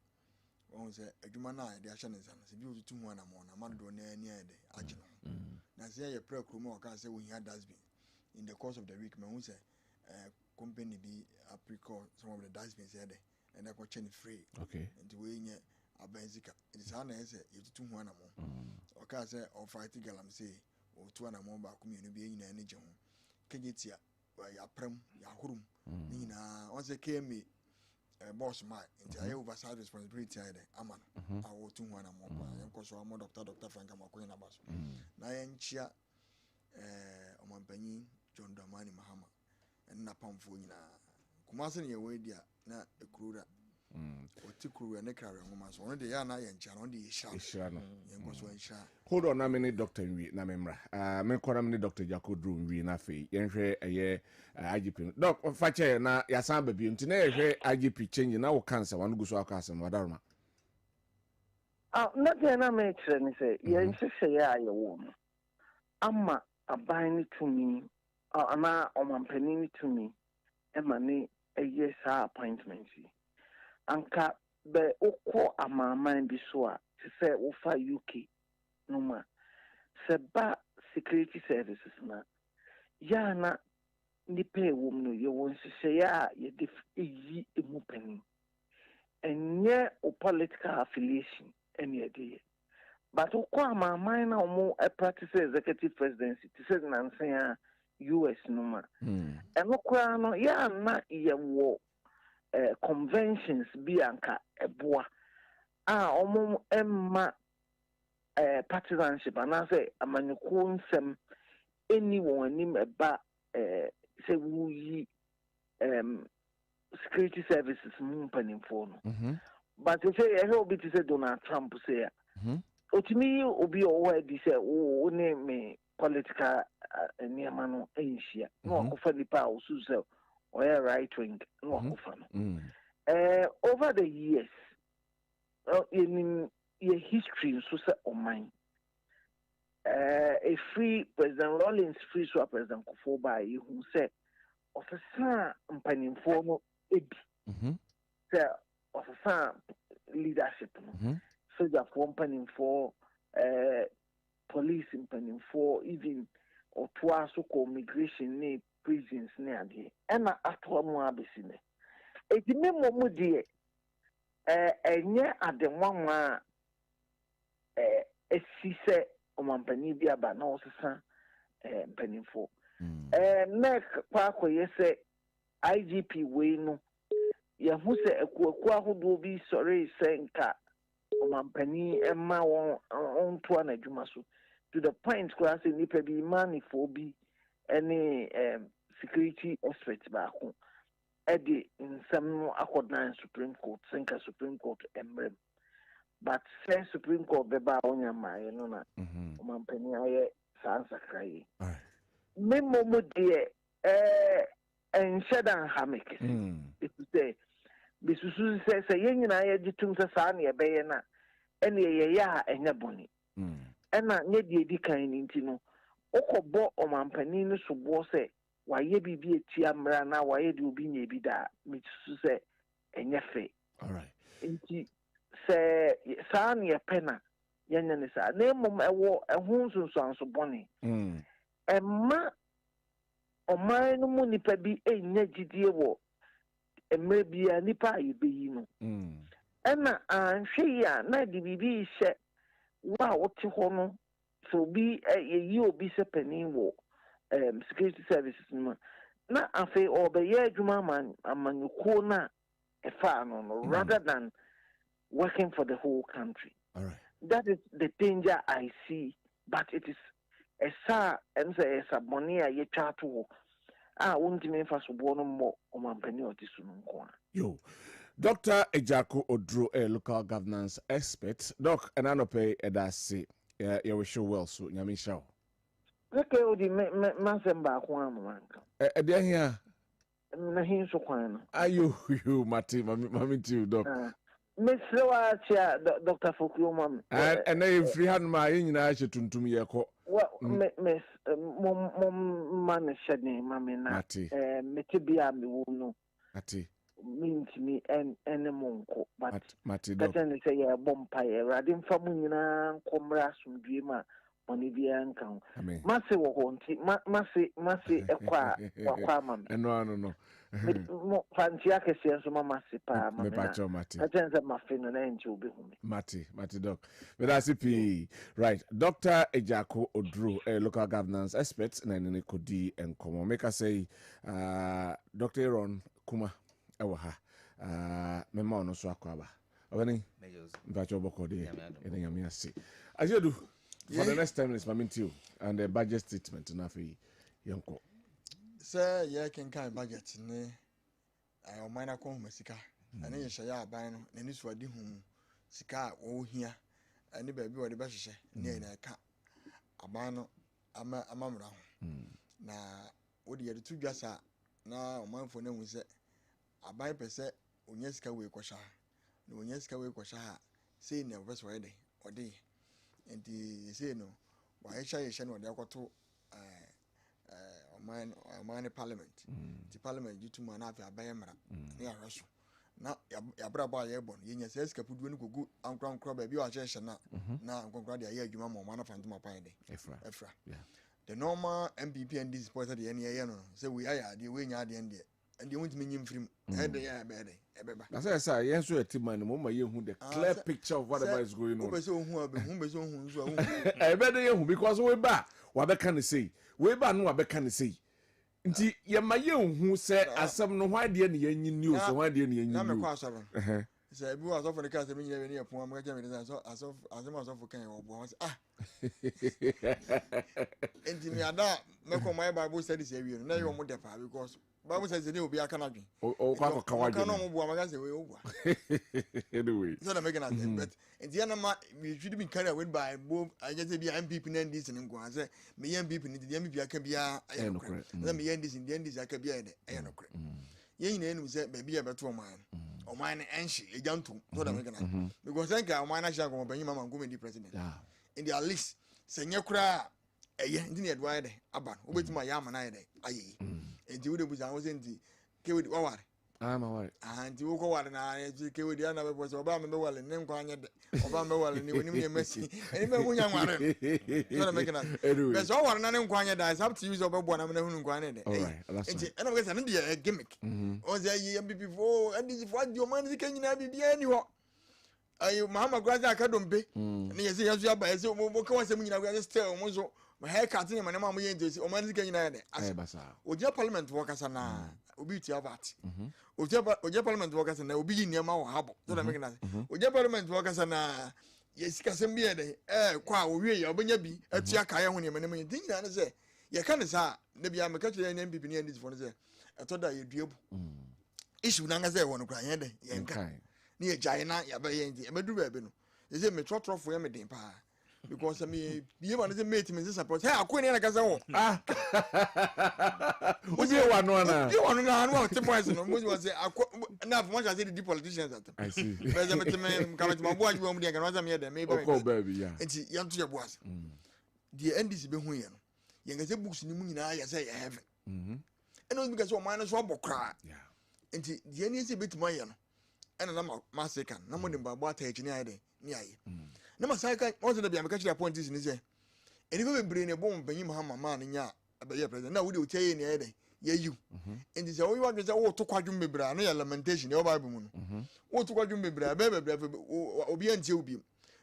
won say adwuma na ide ahye ne nsan se bi otutu ho na mo na mado na ani ade agino na say ye pre kromo o ka say we hear dustbin in the course of the week me won say company be apricot some of the dustbins here and I got chain free okay and we nye abenzika it is ana say ye tutu ho na mo o ka say o fight galam say o tu na mo ba ko me no bi nyina ani je ho kegitia ya prem ya hurum ni na on say kemi boss man into oversight responsibility ide amana awo tu ho na mo ba yen ko so mo Dr. Frank Amakwen na baso na yen chia omampanyin John Dramani Mahama en na pamfo nyina kuma se ne ye wedia na ekurura otikuru ne kare ngoma so no de ya na ye ncha no de ye sha no yen ko so sha hold on na me ni Dr. Nwi na memra me kora me ni Dr. Jakodru Nwi na fe yen hwe eye IGP doc fache na ya san ba bi nti na ye hwe IGP change na wo cancer wan guso akasa no wadarma na de na me kire ni se yen hwehwe ya aye wo no ama aban ni tumi ana omampani ni tumi ema ni eye sa appointment anka be ukọ amaman bi so a se wo fa UK no ma se ba security services na ya na ni pay wo no ye won hye ya ye def eyi emupani enye o political affiliation ene de but ukọ amaman na omo practice executive presidency to say nansen US no ma eno kwa no ya na ye wo conventions bi anka eboa omo emma partisanship and say amanyuko nsem anyone nim eba say we security services mumpanimfo no but say e obi to say Donald Trump say otimi obi o di say o ne me political niema no enhia no akofa nipa o su say or right wing no akofa no over the years in your history so say o mine a free President Rawlings free so President Kufuor by who said officer mpanimfo no ebi say officer leadership no soldier for mpanimfo police mpanimfo even otoa so ko immigration ne prisons ne ade ena atoa mu abesi ne edime mo de enye adenwanwa esi se omampani bi aba na osesa mpanimfo nek kwa koyese IGP we no ye hu se ekuaku ahodo bi sori senka omampani emma won onto na adwuma so to the point class ni pe bi manifo bi any security expert ba ko edi nsem no akodan Supreme Court senka Supreme Court emrem but say Supreme Court be ba onya mai no na omampani aye sansa kai memo mo de enshadan hamik it say bisusu say yenyina ye gitum sa sa na ye beye na ene ye ya enya boni ena nye die di kan ni ntino okobo omampani no sobo se waye bibi etia mra na waye de obi nya bi da bisusu se enya fe all right nti se sa na ye pena yenya ne sa na mom ewo ehun sunso boni emma oman no mu nipa bi enya gidie wo emre bia nipa ayebeyi no Ena anhwe ya na de bibi hye wa wote ho no so bi ye obi se panin wo security services no na afi obeye adwuma amanyuko na efa no rather than working for the whole country. All right. That is the danger I see, but it is a sa and say a monia ye chatu. Won't mean for so bono more on my penny or this one. Yo, Dr. Ejako Odro, a local governance expert. Doc, and I no pay edasi. You will show well so. Nyami show. Okay, Odi, Masemba, one Dear here. Na hinso kwana. Ayu, Mati, mami too, Doc. Miss Loachia, Dr. Fukuyoma. And I free hand my in I should to me. Well, Miss Man Shadney, Mamma, Metibia, me will know. Mati. Mean to me and a monko, but Mati, that only say a bompire. I didn't famuna, comras from dreamer, Monivia and count. Massy won't Massy Aquam. And no. Fantiaka says, Mamma Sipa, Mati. I tell them my fin and angel be home. Mati, Doc. But that's it. Right. Dr. Ejako Odro, a local governance expert, and Kodi and Komo. Make us say, Dr. Aaron Kuma, Ewaha, Memo no Swakwaba. Oveni, Bacho Bokodi, and Yamiasi. As you do, for the next 10 minutes, Mamintiu, and the budget statement, Nafi Yonko. Sir, yeah, can kind budget, ne? I minor come Messica, and then you shall buy no, and this for the home. Sika, oh, here, and the baby or the best, near a cat. Abano, a mamma. Now, what do you two just are now? Man for them, we say, I buy per se, Unyeska we quasha, no Unyeska we quasha, say no rest ready or day. And the say no, why shall you send what they are to mine parliament. The parliament due to Manafi Abayamara, near Russell. Now, Yabraba Airborne, Yen says, Capudu go and crown crab, you are just now. Now, I'm going to the year you mamma, one of my pine. Efra. The normal MPP and this point at the end, so we are the way at the end. And you want me from head the air bed. As I say, yes, we're a team man, Mama, you who the clear picture of whatever is going on. I better you because we're back. What can I say? We're back, no, what can I say? Nti ye maye hu se asem no hwa de ne yen news so hwa de ne yen na me kwa asem say bi was of the case me nye ne pon am ga me so asem of kan wo bo enti me ada me ko my Bible studies e wi no na yo mo depa because Bible says they obi aka na dwen o kwa ka wa dwen no mo bo am ga say we ogwa anyway so na make na but enti na ma we should be carry away by both I just be MPP na ndis ne nko say me MPP ni de MPP aka bia ayo no na me ndis ndi ndis aka bia ayo no kre yen na enu say ba bia beto man o man enshi ejantu so na make na because think o man na sha ko banyi mama nko me di president in the list say nyekura eye ndi ne edwa de aba obetima ya ama na ye de ayi enti wo de buza wo senti kewe di waware ma ware nti wo ko ware na kewe di na be bo so oba me wale ne nkwa anye de oba me wale ni woni me mesi eni me hunya nware so na make na be so ware na ne nkwa anye da is up to you so be bo na me hunu nkwa anye de enti ena we say ne de gimmick o say yi MPP fo andi fo adi o man di kanyina bibia ni ho ayo Muhammad Graza akadombe ne yesi yasu ya ba yesi mo ka wasem nyina we still mo so ma haircut ne ma mo yenti o man di kanyina de oja parliament wo kasa na obi ti avat oja parliament wo kasa na obi yi niam wo habo so na make na oja parliament wo kasa na yesi kasem bi de kwa wo wie ya obanya bi atua kae ho ne ma ne mo yenti nyina ne se ye ka ne sa ne bia me ka kire ne MPP ne ndis fo ne se etoda ye duabu issue na nga se wo no kra ye de ye nka ni e jaina ya ba ye ndi e medu ba be no ye se me trotro ya me den pa because me biye man say mate me support hey akoni na kasa wo oje wa no na you want na no te boys no mo say na for much as the politicians at I see because me come to my boy you am dey kan was me dey me ba baby yeah enti yan to your boys the NDC be hu ye no ye nga say books ni mu nyina ya say heaven eno because o man so abokra enti the NDC betima ye no ena na masekan na mo dem ba bo atachi ni ayde ni aye na masaka once na bia me ka kira point is ni say eni be bre ne bom panyi Muhammad man nya abeye president na wo de otie ni ayde you. And this all you want is to quadrum bebra, no lamentation, your Bible. What to quadrum bebra, obedience will be.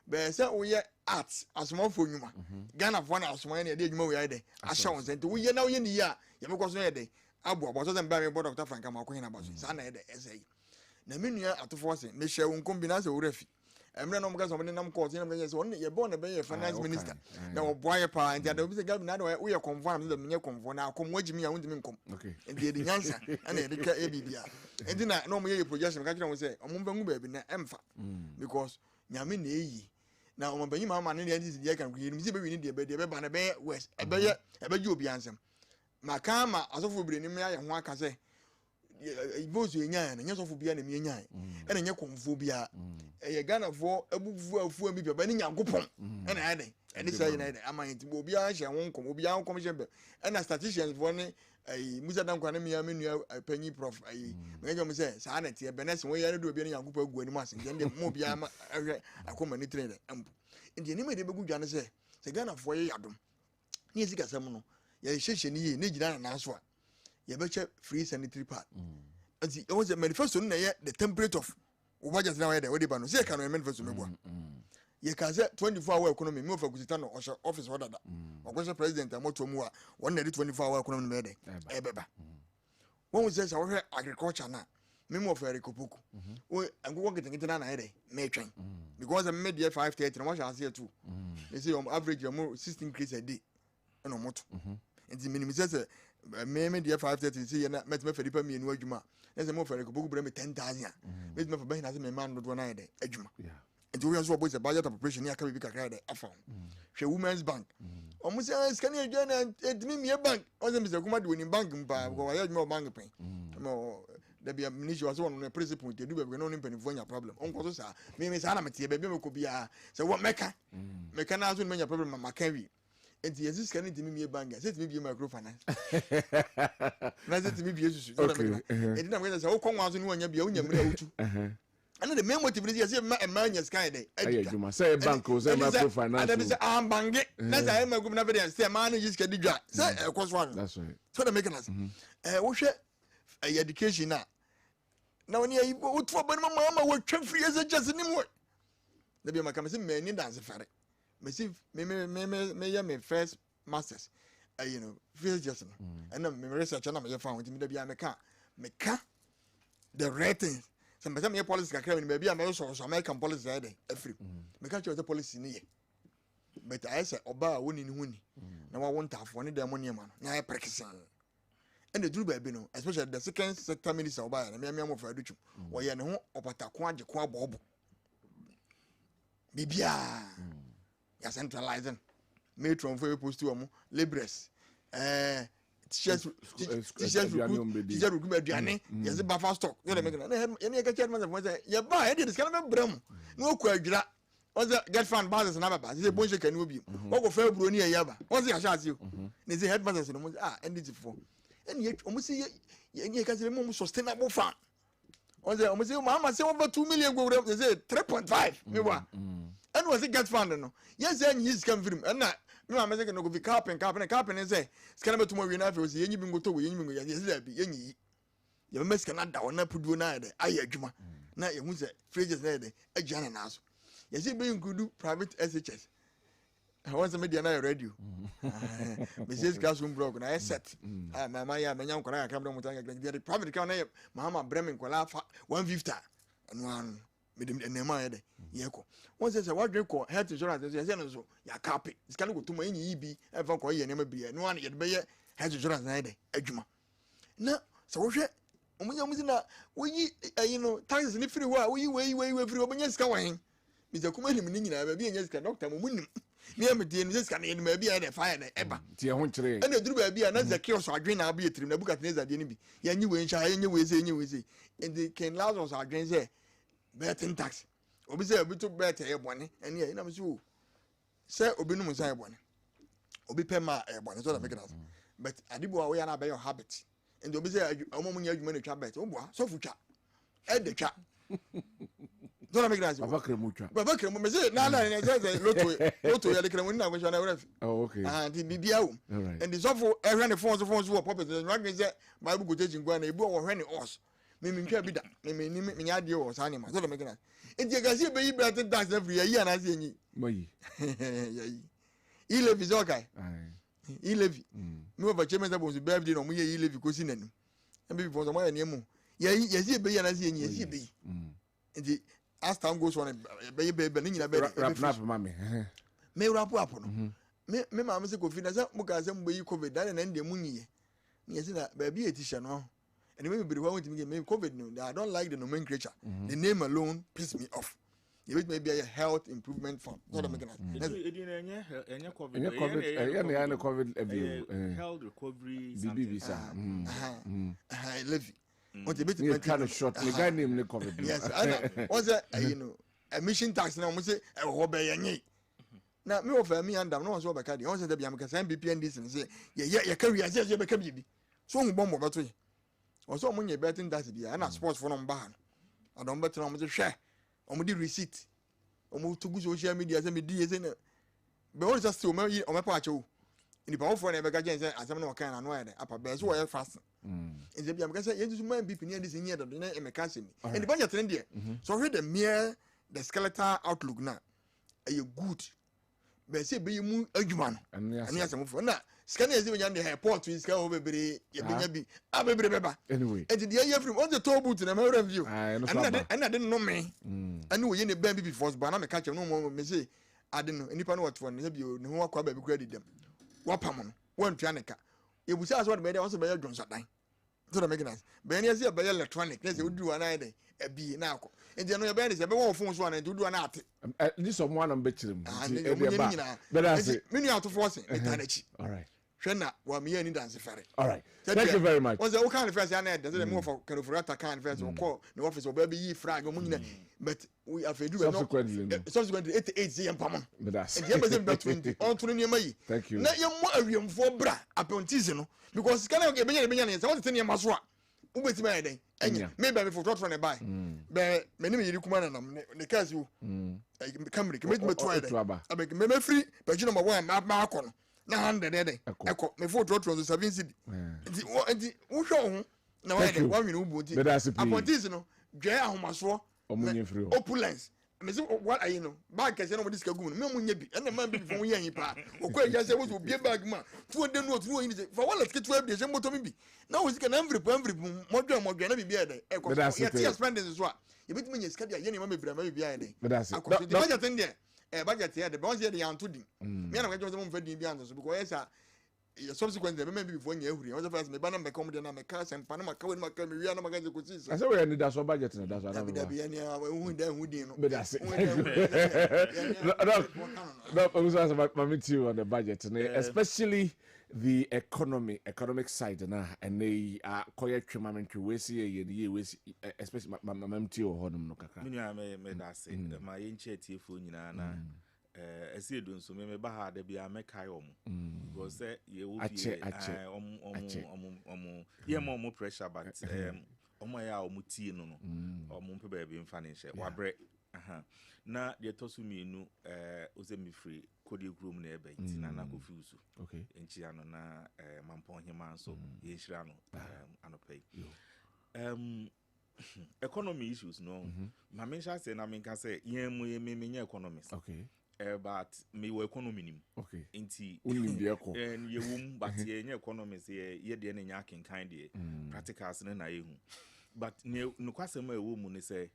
But say we arts as more for you. Ghana for one as one a day more ide. As shown sent we now in the year. You because no day. Abu was them bury board of Frank Maquin about Sana essay. Naminia at forcing, Michelle won't combine as a refi. I'm not because of them calls in only you're born a finance minister. Now, boy, pa, and there was a governor, we are confined the minute come for now, come watch me, I want to come. Okay. And the answer, and the ABBA. And then I normally projection, I can say, I'm moving baby, Empha. Because Yamin, now, when my man in the end is the can read, we need the baby, but a bear west, a bear, you be answer. Makama, as of we bring me, and one can say. Both you and yes of being a me and a yacophobia. A Ghana for a book for me, but any young coupon and adding. And this I might be I won't come, will be our commission. And a statistician for a Musa Dankwa, a penny prof. I make say, sanity, a Benes, way I do be a young couple going mass, and then the Mobiama, a common trader. In the name of the Bugan say, the Ghana for a yadum. Yes, you got some. Yes, she need an answer. You better free sanitary part. And it was a manifesto the template of what just now the wedding banner. Say, can I manifest me one? You can say 24-hour economy, move for Gusitano or office order. Or was a president and Motomua, 124-hour economy made. One was says our agriculture now. Memo of Erikopuku. I'm going to get an idea, May train. Because I'm made 5:30 and watch us here too. They say on average, you're more 16 increase a day. And no more. And the minimum says, maybe 5:30 see and met me for the Pami and Wajuma. There's a more for a book, bring me 10,000. Made me for being as a man with 1 day, Ejuma. And we also was a budget operation near Kabika Crade, a phone. She Women's Bank. Almost as can you join and me a bank? Or the Mr. Kumad winning banking by I had more bank pay. More there be a minister was one on the principle to do a non penny for your problem. Uncle Sir, maybe Sanamati, baby could be a so what Mecca? Mechanized will make a problem, my carry. And the assist can to me a bank. I said to me microfinance. I said to me, Jesus. And then I'm going to say, oh, come on, when you're beyond your and the main motivation is a man is kind of say a bank or say microfinance. And then I'm banging. That's I am a good number and say a man is getting dry. Say, of course, one. That's right. So the mechanism. What's education now? Now, when you would for Mama, what 3 years just anymore. The be my commission may need answer for it. Me first masters, you know, first just and then me research and I found me to be a mecha the ratings. Some me policy can carry maybe I'm also American policy every me can't choose the policy near. But I said Oba winning. Now I want to have one of the money man. Now I practice. And the true baby no, especially the second sector minister Oba and me am for education. Or you know, Opatakwa Jekwa Bob. Bibia. Centralizing matron for post to laborers teachers aduane yes buffer stock you make any chairman say you buy this kind of bram no kwadwira was get fund basis na baba say bonche kan obi wo go fa bro ni yaba wo say asha you they say headmasters no and it for and yet almost say you can say more sustainable fund was say almost say mama say over 2 million go they say 3.5 me wa and was it get found no yes and he's come from and na me am say no go be carpet and say scan be tomorrow we na fe say yenyi bi ngoto we yenyi bi yes that be yenyi ye be scan da wona pudu na de aye adwuma na ye hu say fridges na de adwane na so yes be include private SHS I want some media na radio Mrs. classroom block na set mama ya menya nkora ka bro mutanga the private ka na mama bremen kola 150 and one with the name of the Yako. Once there's a what drink called health insurance, there's a so ya copy. It's kind of go to my EB, ever call you never be, and one yet be health insurance night, Ejuma. No, so what's it? We, you know, taxes in the free way, we free when you're going. Mr. Kumani, meaning I will be in yes, doctor, winning. Me and the just can maybe at a fire ever. And the drew be another chaos or drain. I'll be a trim, the book at Neza Denby. Yeah, you wish I anyway say, and they can allow us our drains there. Better tax. Obi say obi to better ebone ene ya na so say obi no say ebone obi pema ebone so that make it but adibo we na be your habit and obi say omo munya adwuma na twa bet obo so futwa e de twa so na make that Baba Kremucha. Baba Kremu me say na say loto ya de Kremu na go na ref. Oh, okay. The bibia wo. And the so for every the phones wo pop no say Bible go teaching go na ebu wo hwe ne us. Me ntwa bi da. Me nya de wo sa ne ma. So na make that. Enti ga see be yi better dance every year na say nyi. Moyi. Yayi. Ilevi zo kai. Ilevi. Me over chairman say bonsu birthday no mo ye Ilevi ko si nanu. And be for some ya nemu. Yayi see be yi na say nyi, see be yi. Enti as time goes on be ni nyina be rap mama me rap up no me mama say Kofi na say mo ka say mo yi COVID dan na ndem nyiye me say na ba bi etisha no and me be want me COVID no I don't like the nomenclature the name alone piss me off you may be a health improvement fund so that make enye COVID health recovery BB I love what the bit kind of short the guy name COVID. Yes, I was emission tax now. We say obey now me offer me and no one so back. I say that be am ka MPP NDC and say yeah carry as you be bi so who bomb about we also mo nye betting that be na sports for no ban I don't bet no mo say share o mo di receipt o mo to go social media say me di say na be all just o me pa acho ni pa ofo na be ga gen say asem na o kan na no ede apa be so we fast is be am ka say yenzu man BP ni NDC ni edo na emeka ni and the budget trend there so read the skeletal outlook na e good be say be mu adwuma no ani asem fo na scan is be the airport is scan obebere ye benya bi abebere beba anyway and the year from on the toll booth na my review and I didn't know me and we ye be before but na me catch no mo me say I didn't know nipa no what for na bi no ho akwa ba bi kura di dem wapam no won tuaneka e busa so be dey also be Johnson dan so that make nice be any say be electronic na say udu ana dey e bi na akọ e dey no be dey say be won phone so na udu ana ate this someone am be kirim e dey ba me nu ato force e ta na chi all right hwena wa me ani dance fere all right thank you very much was the kind of first ana dey say me for kind of rata kind first call the office oba be yi frag mo nyina but we have to do subsequently 88 say empam but that's and you be say be 20 on to ni mai thank you na ye mo awiemfo bra apprentice no because kana ke benya ne say what ten ye maso a ubeti mai den enya maybe me for trot ne buy be me ni me yiri kuma na nam ne case wo camera ke me try den abeg me free page number 1 ma akọ na 100 den ekọ me for trot 7 cd enti wo hwe ho na wa den wa nwene uboti apprentice no dwe ahomaso opulence me say what are you know bag kese no mo diska gum me mo nya bi na man bi fo nya yin pa okwa ya say wo bi bag ma fu de no fu yin for wallet ke 12 days mo to mi bi na wo sika na envelope mo dwa na bi bia den e ko ya tia spending so a ye bit me nya sika dia ye ne ma me bra ma bi bia den akọ the budget in there budget here the bonds here they are to din me na ko mo mfa din bia so because yes subsequently me be before nya ehuri o first me ba na me come there na me ka sempa na maka we na maka me wi na maka ko sis I say we need that so budget na that's what da bi any hu da hu din no but that's it no I'm with you on the budget especially the economic side na and they koye twemamentu we see ye we especially mamamti o honum no kakra me that's it ma ye nche tiefo nyina na esi edu nso me ba ha da bia me kai omo because ye wo bi ye mo pressure but omo ya omo tie no no omo mpe ba bi mfa ne hye wabre na de tosu mienu oze mi free kodi group na ebe ntina na kofi usu okay enchi ano na mampon hima so ye nhira no anopai economy issues no ma mention say na menka say yen mu ye me economics okay but me wo economy nim okay enti unim de ko en ye wum but ye economics ye de ne nya kenkan de practicals ne na ye hu but ne no kwasem e wo mu ne say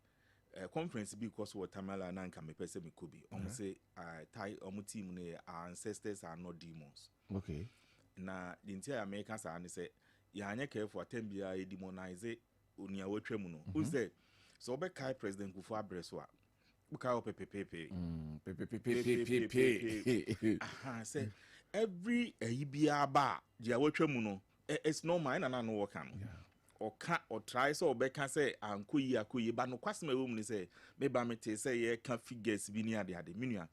conference because watermelon na nka me pese me kobi say team ne our ancestors are not demons okay na the entire American say ne say ya anya careful atembia e demonize onia watwam no who say so be kai president Kufu Abreso a buka o pepepepe say every bia ba dia watwam no it's normal na no work am or can't or try so be can say ankoyi ba no kwasema wo mu ni say me ba me te say ye can figures bi ni ade minua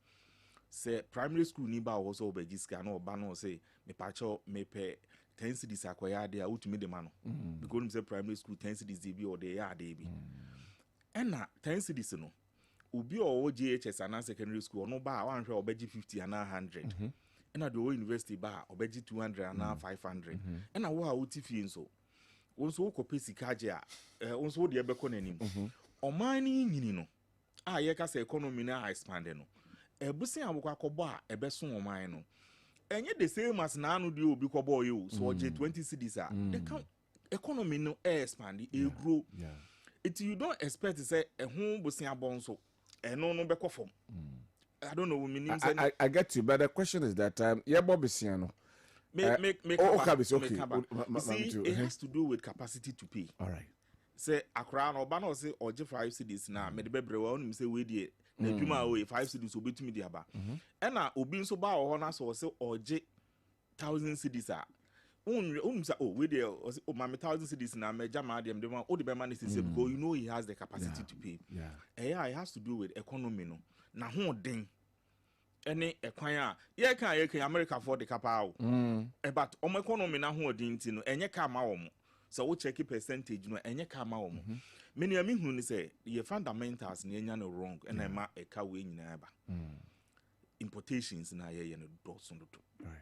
say primary school ni ba wo so be giska na oba no say me pacho me pe 10 cities akoya ade a utumi de ma no because me say primary school 10 cities dey bi or dey ade bi and na 10 cities no obi o GHS and secondary school no ba wan hwe obeji 50 and 100 na the university ba obeji 200 and 500 na wo a wuti fi nso wonso wo kope sikaje a wonso wo de ebekọ nanim oman ni nyini no a ye ka se economy na expand no ebusin abokọ akọbọ a ebeso oman no enye the same as na anu de obi kọbọ yo so oje 20 cedis a the economy no expand e grow it you don't expect to say ehun busin abon so eno no bekọ fom. I don't know meaning. I get you, but the question is that yeah, Bobisiano. It has to do with capacity to pay. All right. Say Accra no ba no say oje 5 cedis na me de bebre wa onim say we die na dwuma o 5 cedis obetumi de aba. E na obi nso ba ho na so say oje 1000 cedis a say oh we dey o ma 1000 cedis na me jama dem dem o de be man say because you know he has the capacity to pay. Yeah, it has to do with economy no. Na ho den ene ekwan a ye kan America for the kapao but omo economy na ho den ti no enye ka ma wo mo so wo check percentage no enye ka ma wo mo me ne hu ni say ye fundamentals na enya no wrong ena ma eka we nyina ba importations na ye no do so do right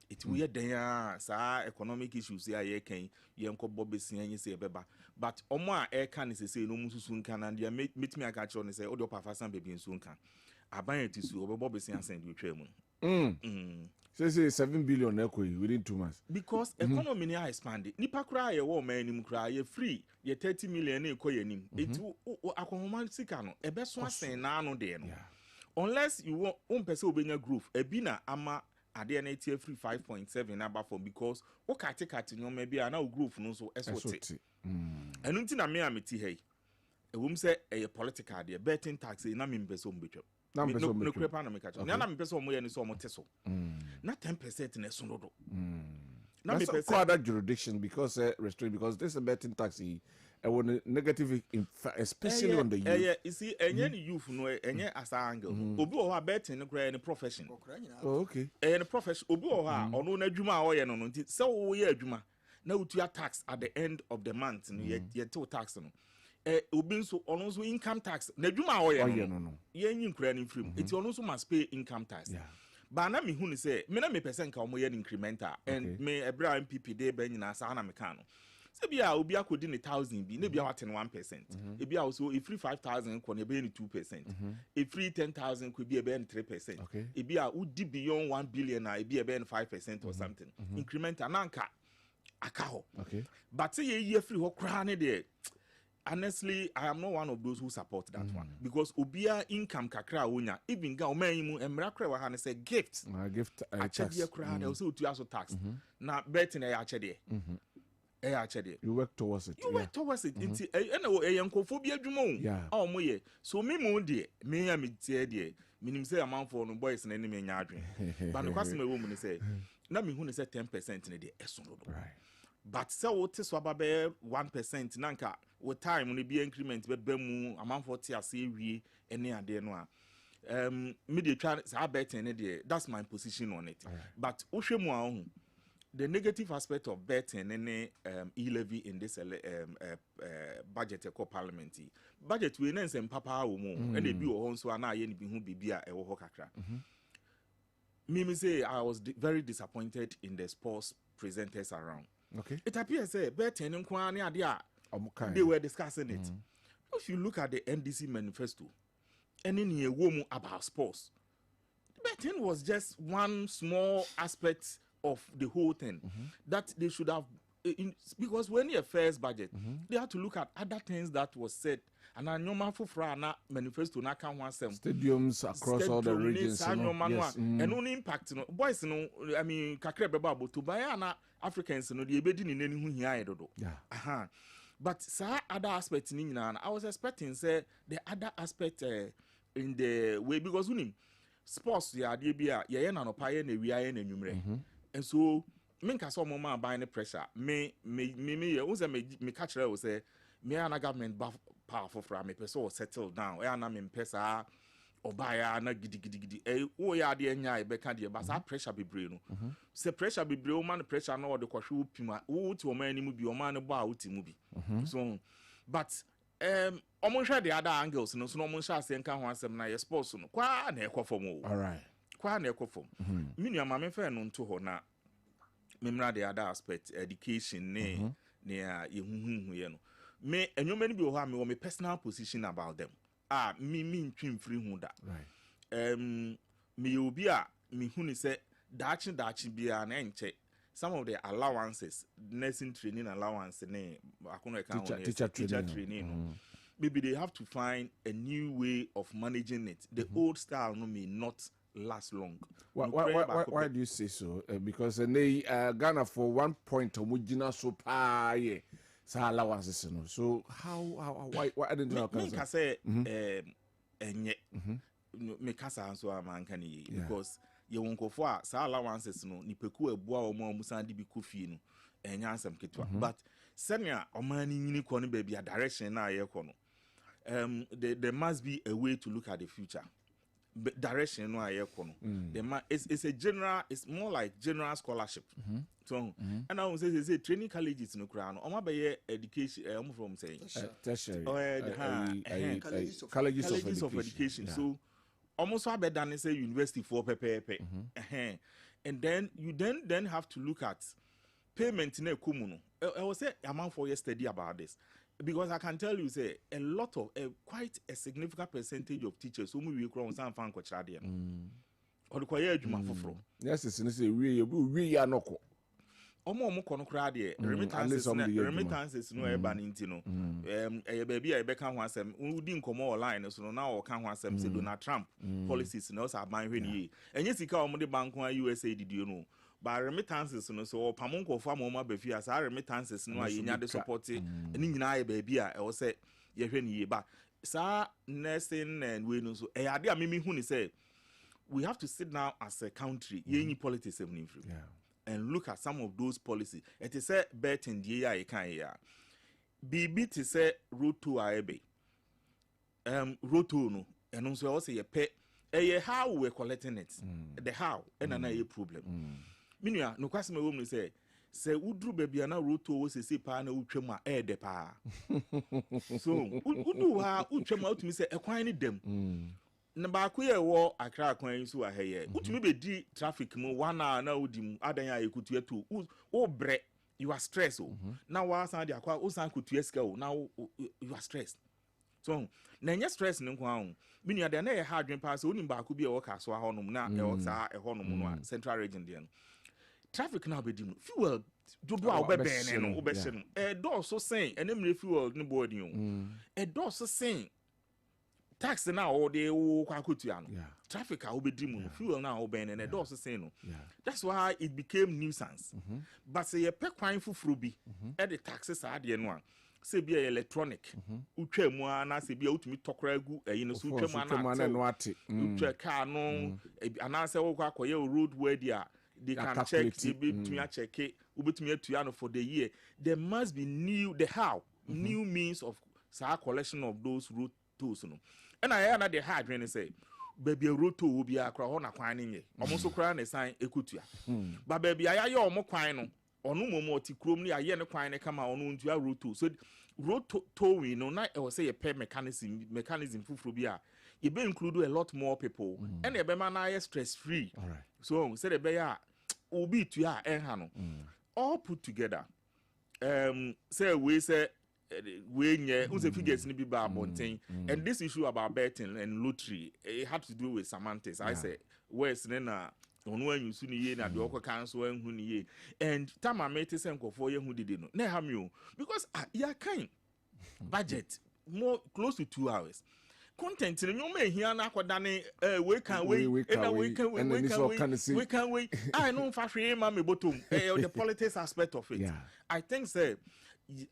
it we den ya sa economic issues ya ye kan ye nkobo besia anye say beba but omo a eka ni say no mususu nka na dia metimi aka cho ni say o do pafasan bebi nsu nka aban etisu obebo besia send you twem say 7 billion ekoi within 2 months because economy ni expand nipa kura ye wo man nim kura ye free ye 30 million ekoye nim etu akohoma sika no ebeso asen na anu de no unless you want person obenya growth ebi na ama ade na tie free 5.7 number for because o kate nyoma bia na o growth no so esote enu nti na me ameti hey ewum se eye political de betting tax na me mpeso mbetwa no crepa na me kacho na me mpeso mo ye ni so mo teso na 10% na so dodo na me pese other jurisdiction because restraint because this is a betting tax a negative especially on the youth. You see, any youth no, any as angle. Obi o ha betting no cry any profession. Oh, okay. Any profession. Obi o ha ono na adwuma o ye no no. So wo ye adwuma na utua tax at the end of the month. No ye till tax no. Obi nso ono nso income tax. Na adwuma o ye no. Ye nyin kura ni free. It ono nso must pay income tax. Yeah. But na me hu ni say me na me person ka omo ye incremental and me ebra MPP dey ben nyina sa na me ka no. Se bia obi akodi ni 1000 bi na bia waten 1%. E bia also if free 5000 ko na be ni 2%. If free 10000 ko bia be ni 3%. E bia udi beyond 1 billion na e bia be ni 5% or something. Incremental nanka akaho. Okay. But say ye free ho kra ne de. Honestly, I am not one of those who support that one because obia income kakra wonya even ga o man mu emra kra wa ha ne say gift. Gift tax. Kra na so tu aso tax. Na bet na ya achede. You work towards it. Work towards it. Inti eyankofo bi adwuma o mo ye. So me mu de me ya me tie de. Minim say amanfo no boys na enemy nya adwen. But no kwase me wo mu ne say na me hu ne say 10% ne de eso no. Right. But say what so ababe 1% nanka with time no be increment be mu amanfo tie ase wie ene ade no a me dey try say bet ne de. That's my position on it. Right. But ohwemu a the negative aspect of betting and e-levy in this budget eco parliament budget we nens and papa wo mu and they be o so na ye ni bi hu bibia e wo ho kakra me say I was very disappointed in the sports presenters around. Okay. It appears say betting nko ani ade a they were discussing it. If you look at the NDC manifesto any wo mu about sports, betting was just one small aspect of the whole thing that they should have because when your first budget they had to look at other things that was said and a normal for na manifesto na kan one sem stadiums across all the regions yes. And only impact no boys no I mean kakra beba about to buy na Africans no dey be di ni nani hu hia dodo but sir other aspects ni nyina I was expecting say the other aspect in the way because unim sports ya dey bia ye na no pa ye na wi na nwumre. And so, me ka so mama buy any pressure. Me unse me catch her say me ana government powerful for me person settle down. E ana me pesa obaya na gidi. O ya de nya e be ka de ba sa pressure bebre no. Se pressure bebre o man pressure na o de kwhwe opima. O ti o man ni mu bi o man bo a o ti mu bi. So but Omo the other angles no so no sha se nka ho asem na ye sports no kwa na ekofom o. All right. Kwa na ekofom. Minua ma me fe no nto ho na memra the other aspect education ne ye huhu ye no. Me enwoma ni bi ho me wo me personal position about them. Me ntwim free hu da. Right. Me obi a me hu ni se dachi bia na enche some of the allowances nursing training allowance ne akono teacher training maybe they have to find a new way of managing it. The old style no may not last long. Why do you say so? Because Ghana for 1 point omujina so pa ye sa allowances no. So why I didn't know me can say enye me kasa so amanka ni because ye wonkofo a sa allowances no nipeku ebua omo amusan de bi kofi no enya ansem ketwa but senior omani nyini ko no ba bia direction na ye ko no there must be a way to look at the future. Direction no aye ko no. It's a general, it's more like general scholarship. So and I will say training colleges no kra no. Omo be education from saying tertiary. Colleges of education. So almost so better than say university for pepe. And then you then have to look at payment in a kumuno. I was say amount for yesterday about this. Because I can tell you, say a lot of quite a significant percentage of teachers who we crown some fan coach radio. Or the choir juma foforo. Yes, it's say we are not. Omo kono kra de remittances no e ba ninti no. Baby I beka ho asem. Udi nkomo online so no na o ka ho asem say Donald Trump policies no sa ban hwe ni. Enye sika omo de bank USA didio no. But remittances no so pamon ko fa moma ba fi asa remittances no ayenya de support ni nyina ye ba bia e wo se ye hwe ni ye ba sa nursing and we no so e ade a memi hu ni say we have to sit down as a country yenyi politics em and look at some of those policies. It is say betting the ya e kan ya bibi to say roto aebe roto no and also also ye pe how we collecting it the how and another problem. Minua no kwase me wo mu say udru bebia na roto wo sese pa na utwam a de pa so udu ha utwam a utumi say ekwan ni dem na ba ko ye wo akra kwan so aheye utumi be di traffic mu 1 hour na udim adan ya ekutu etu o bre you are stressed na wa san de akwa o san kutu eska o na you are stressed so na nya stress ne nko ahun minua de na ye ha adwen pa so onim ba ko bi e wo ka so ahonum na e wo sa ehonum no central region de no traffic now be dim fuel dodo a obebe no obehye no do so sen enemre fuel no board you do so sen tax na all dey wo kwakotu ano traffic a obedi mu fuel na obebe no do so sen no that's why it became nuisance but say ye pe kwan fufuro bi the taxes are there no a say be electronic utwa mu ana say be utumi tokra gu eyi no so utwa mu ana utwa car no ana say wo kwakoye road way dia they can check to check it for the year. There must be new new means of collection of those road tools. And I heard the hard when they say baby road tool will be a crown acquiring almost crown a sign ekutia. But baby I ya more quine or no more ticrum near yen quine come out on to a road tool. So road towing no night or say a pair mechanism fufrobia. It be include a lot more people and a bemana stress free. All right. So say the bear obi to ya enhano all put together say we say we nye who say figures ni be ba bonten and this issue about betting and lottery it had to do with semantics. I say where's na ono anyu su ni ye na de okọ cancel anhu ni ye and time I made say nkofo ye hu dide no na ha me o because ya kan budget more close to 2 hours content in your man here na akwadane we can wait I know fashion ma me bottom the politics aspect of it. I think say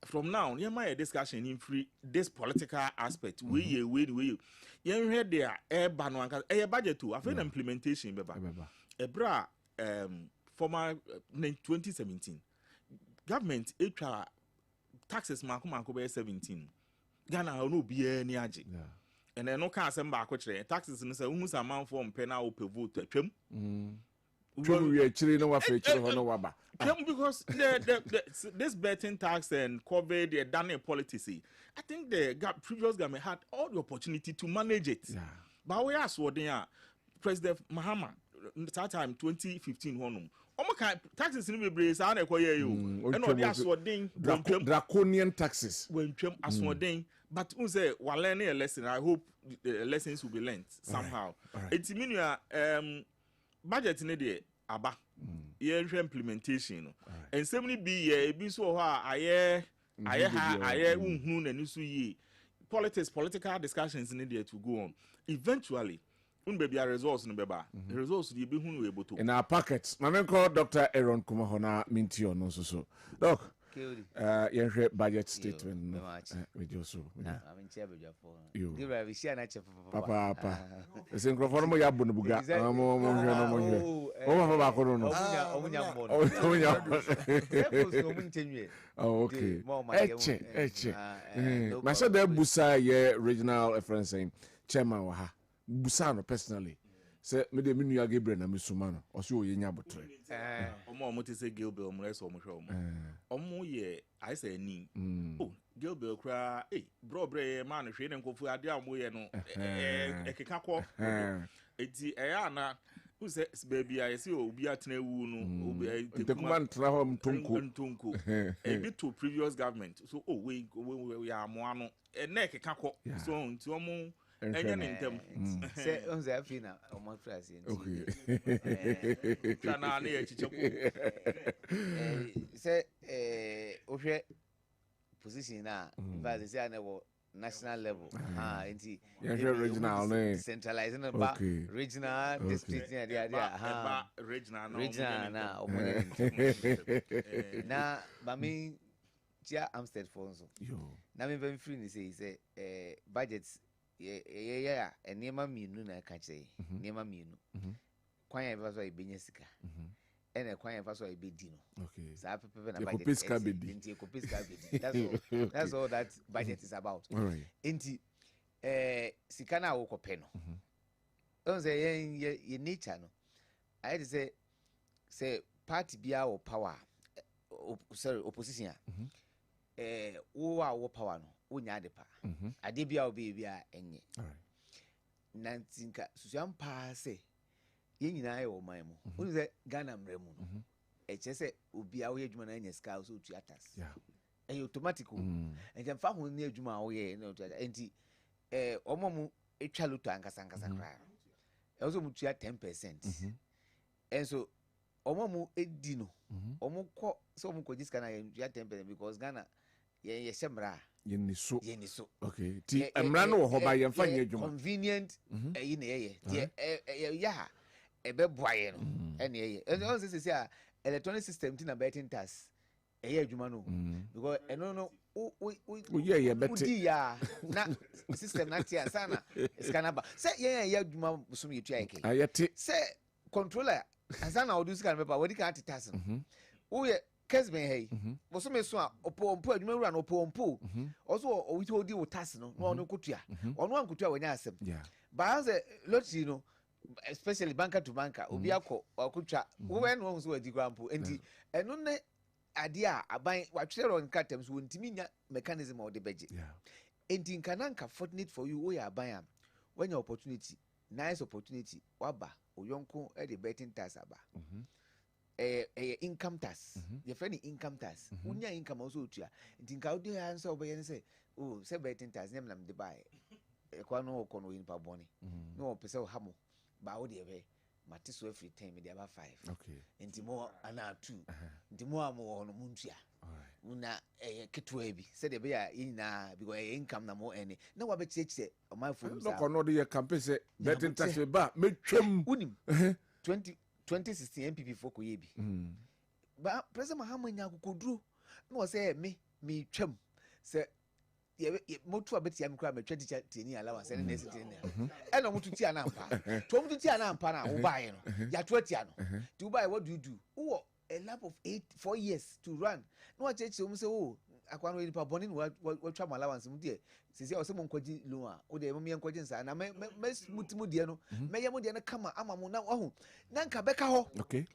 from now near my discussion in free this political aspect we you heard there ban one budget too I implementation beba ebra former 2017 government taxes manko be 17 Ghana no be any aje and then no can send back taxes and say who's amount for pay now per vote atwam we actually know what feature no waba. Because this betting tax and COVID, the done politics. I think the previous government had all the opportunity to manage it. Yeah. But we asked what they are. President Mahama, that time 2015 one. Taxes in the brace and all the aswarding draconian taxes. When aswarding, but we say while learning a lesson, I hope the lessons will be learned somehow. It's mean budget in the aba year implementation and so many be so I unhu na nisu yi political discussions in there to go on eventually baby results no beba results the be hunu ebo to in our pockets my man called Dr. Aaron Kumahona Minti on so doc you budget statement with you so I'm in chair with you give a share na chef papa the microphone mo ya bonu buga mo ba ko no oh okay eche my said the busa ye regional reference chairman wa ha busa no personally say me de minu ya Gabriel na mesuma no o so ye nya botre omo te say Gabriel omo reso omo hwe omo ye I say ni oh Gabriel kra bro bre man hwe ne nkofu ade amo ye no ekeka ko eti na who says baby I see obi atena wu no obi tekuma ntra ho mtonko a bit to previous government so we are mo ano na ekeka ko so nti omo enye ntem say on the afina omo phrase kana na ye chiche ko say ohwe position na but say na national level nti regional centralizing about regional district regional na na ba me chia Amstead Fonso na me very free ni say budgets enema mienu na ka che enema mienu kwan ya ba so ibenye sika ene kwan ya fa so ibedi no okay sa pepe na budget nti ekopiska bedi that's all that budget is about nti sika na wo kope no on say ye nature no I had to say party bia or power sorry opposition wo power no wonya de pa ade bia obi bia enye nantinka susuam pa say ye nyina ye wo man mu wonu say Ghana mremu no eche say obi a wo ye adwuma na anya ska so tu atas automatic and fa ho ni adwuma wo ye na tu enti omomu etwa luto ankasa kra also mu tu 10% and so omomu edi no omu ko so omu ko jiska na ye 10% because Ghana ye semra ye ni so okay ti emra no ho ba ye mfa nya adwuma convenient yi na ye ya ebe boaye no ene ye on say electronic system ti na betting tax adwuma no because no ye better ya na system na tia sana scanner say ye adwuma busum ye tua eke ayete say controller asana odu scanner paper wodi kan tax wo ye Kessben hey busum so a opompo adwuma wura no opompo also o odi wo tax no no kotua ono ankotua wanya asem ba say lottery no especially banker to banker obi akọ akotwa wo wen no so adi kwampo enti eno ne ade a aban watwere on katem so ntimi nya mechanism of the budget enti nkananka fortunate for you we aban am when your opportunity nice opportunity waba oyonko e the betting tax aba income tax your friend income tax unya income also otua enti nka odi answer obaye say oh say betting tax nem nam de buy kwa no kono in pa boni no pese o hamo ba wo de be mate so every time me dey about 5 okay enti mo ana 2 enti mo am wo no muntua una ketwa bi say de be ya yina because income na mo ene na wa be cheche o my phone no kono de campaign say betting tax ba metwam unim 2016 MPP for ko ye bi ba president Mahama nya kokoduro no say me twam say motu abeti am kra metwa teacher tini allowance na next tini e no mutu tia na ampa to mutu tia na ampa na wo bae no ya to tia no ti wo bae what do you do wo a lap of 4 years to run no wa cheche um say oh akwa no nipa boni no wa twa allowance mu de sisi o se mo nkwaji loan a o de mo me nkwaji nsa na me mutimu de no me ye mo de no kama ama mo na ohu na nka beka ho okay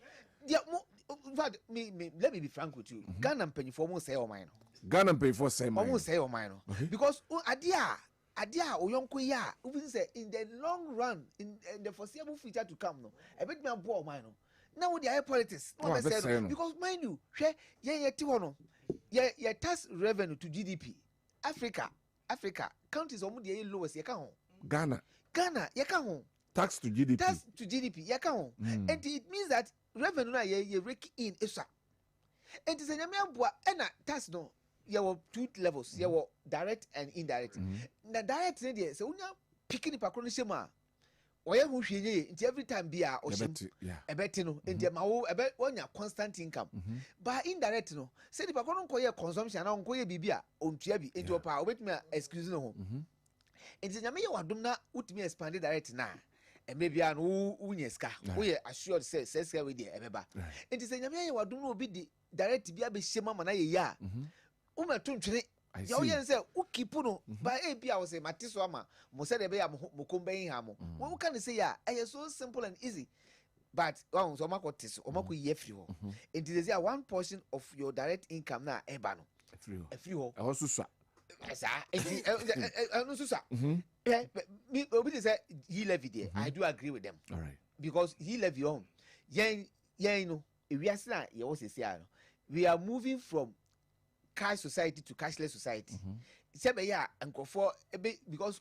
dia mo in fact me let me be frank with you Ghana mpanyifo mo say o man no Ghana mpanyifo say man mo say o man no because ade a oyonko ya we say in the long run in the foreseeable future to come no e bit me abo o man no now with the politics no be say no because mind you hwe ye ti ho no ye tax revenue to GDP Africa countries omo de lowest ye ka ho Ghana ye ka ho tax to GDP ye ka ho and it means that revenue na ye rake in isa and is nyame aboa e na tax no ye were two levels ye were direct and indirect na direct ne de se unya picking pa krono shema oye hu hwenye nti every time bia o shim ebeti no nti ma wo ebe onya constant income but indirect no se di pa krono nkoye consumption na nkoye bibia ontua bi nti opa obetumi excuse no ho nti nyame ye wadom na utumi expand direct na eme bia no unye ska wo ye assured say ska we dey ebeba nti se nyame ye wadom na obi di direct bia be hyema ma na ye ya umeto ntwene ya oye nse ukipu no ba e bia wo say matiso ama mo se de be ya mo komban ha mo wo kan say ya so simple and easy but one so makotiso o mako ye free ho it is a one portion of your direct income na eba no free ho e ho susa esa no susa me obi say he levy there I do agree with them all right because he levy on yen no ewiase na ye wo sesi no we are moving from cash society to cashless society. Sebe ya nkofo because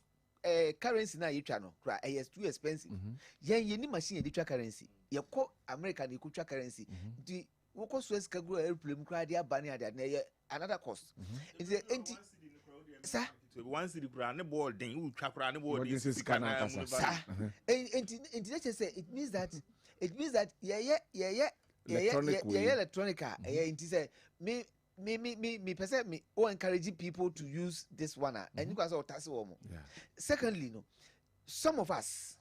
currency na yitwa no kra is too expensive. Ye ni machine ye twa currency. Ye ko America dey twa currency. Di wo ko Suez Kagro airplane kra dey abane ade na another cost. Enti sa one city kra ne board den wo twa kra ne board is kana sa enti let's say it means that electronic enti say me person me encourage people to use this one and you guys all tax one. Secondly, no, some of us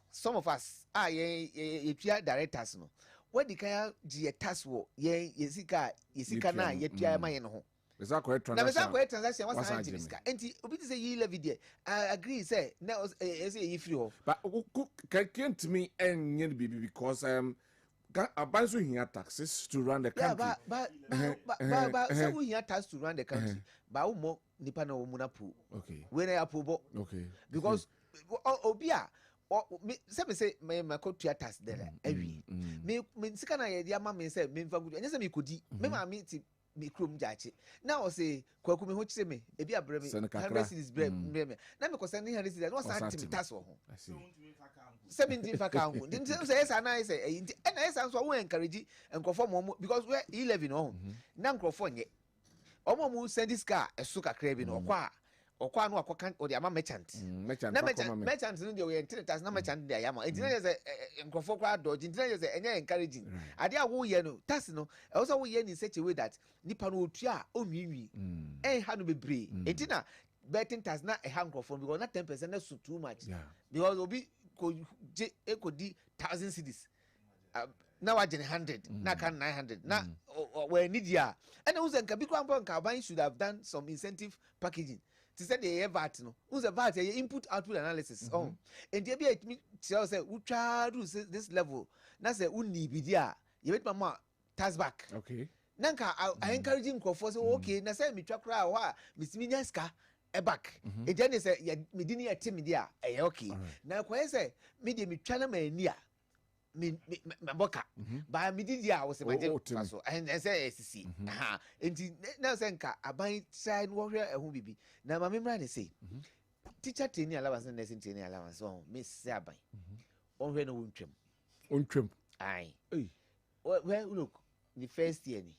ye directors no. What the kind of tax wo ye yesika na ye tia ma ye no ho. Mesa ko transaction was antiska. Enti obi say ye levy there. I agree say na say ye free ho. But can't me and because Abanso here taxes to run the country. But so we here tax to run the country. But umo nipa na umuna pu. Okay. When I approve. Okay. Because obia me say me ko tua tax there every. Me sika na ye dia ma me say me mfa gudu. Anya say me kodi. Me ma me ti me krom jache. Now say kwaku me ho chire me. Ebi abre me 100 cities bre me. Na me ko send 100 cities. No santim tax wo ho. I see. 17 account. Didn't say yes, and I say, and I say, so we encourage and conform because we're 11 on. Nan crofon ye. Omo send this car a suka craving or qua no account or the ama merchant. Merchant in the way until no merchant the yama. It is a crofo crowd dodge, it is encouraging. I dare wo ye no, Tassino, also we in such a way that Nippon tria, oh, me, had to be brave. Etina betting tas not a handcrophone because not 10% that's too much. Because will be could di 1,000 cities. Now I 100, now can 900. Now where need ya? And who's a Kabiko should have done some incentive packaging. To say the VAT no, who's a VAT input output analysis. And there be it me tell say who try to this level. Now say uni bidia. You make mama tax back. Okay. Nanka I encourage him for say okay. Na say me trakra wa Miss Minyaska. E back. E then say me dini a team dia. E okay. Na kwa say me de me twana mania. Me boka. Ba me didi a was my so and say SC. Aha. Enti na say nka aban try no hwe ehun bibi. Na ma memra ne say. Teacher training allowance and nursing training allowance on me say aban. On hwe no wontwem. Ontwem. Aye. Well look, the first year ni.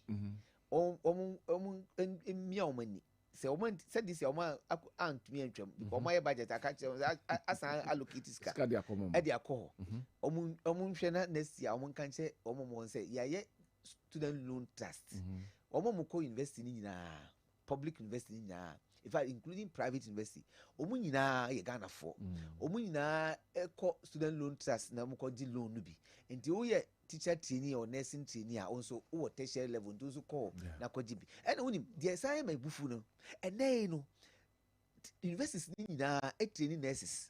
Mia omani. Say oman said this oman ant me entwem because my budget I catch asan allocate ska dia komo e dia ko omun hwe na next year omun kan che omon say ye student loan trust omon ko university ni nyina public university ni nyina in fact including private university omun nyina ye Ghana for omun nyina e ko student loan trust na mo ko di loan no bi enti wo ye teacher trainee or nursing trainee also who tertiary level those who call na kwajibi and unim the sign my bufu no and then no universities ni na training nurses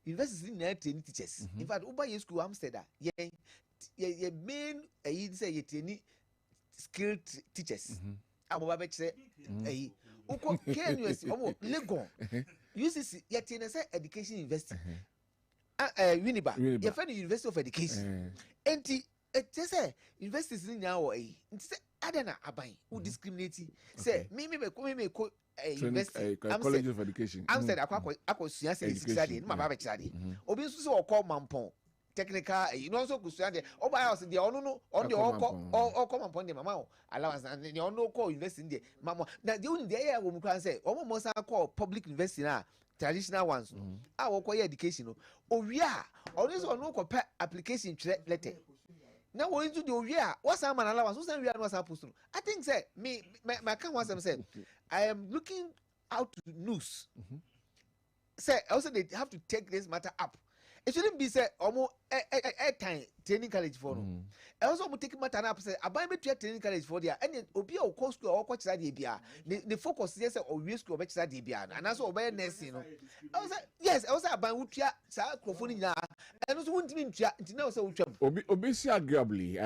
universities ni na training teachers in fact uba ye school Amsterdam ye main say ye training skilled teachers abo ba be kire uko KNUS omo Legon UCC ye training say education university Uniba ye find the University of Education enti just say universities ni nya wo enti say adana aban who discriminate say me ko university college of education I'm said akwa suya say 6 day no ma ba kira dey obi nso say okọ mampon technical you know so kusuya dey oba house dey ono no on dey okọ mampon dey mama allowance and dey ono call university dey mama na dey only dey wo mu kan say omo mo sa call public university na traditional ones a wo call education no owia ono so ono ko application letter now we into the owia what's am an allowance what's we are not supposed to I think say me my can was say I am looking out to news say also they have to take this matter up. It shouldn't be say almost a time training college for no. I also take matter up say abai me training college for there and obi o course school or coach that bia the focus yes or we school be that bia and also obey nursing no. I was yes I also abai wutua sa microphone na and also won't mean now say wutwam. Obi see agreeably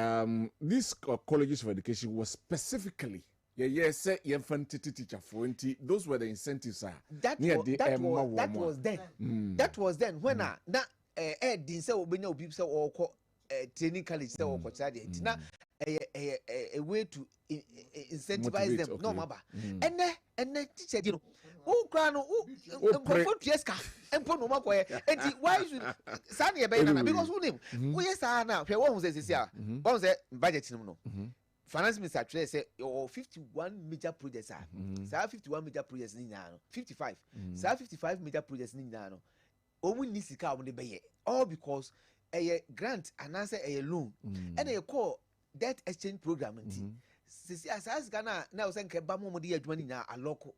these colleges of education was specifically say infant teacher for those were the incentives that was then when na din say obenya obi say or training college say or coach that na a way to incentivize them no maba and teacher you know who kra no who tieska empo no makoye enti why should san ye be na because who name who yes na hwe won say say won say budget no finance minister try say 51 major projects are 51 major projects ni nya no 55 55 major projects ni nya no omu ni sika omu de beye all because a grant and answer a loan and a call debt exchange program sisi asas Ghana na say nke ba mo de adwuma ni na aloko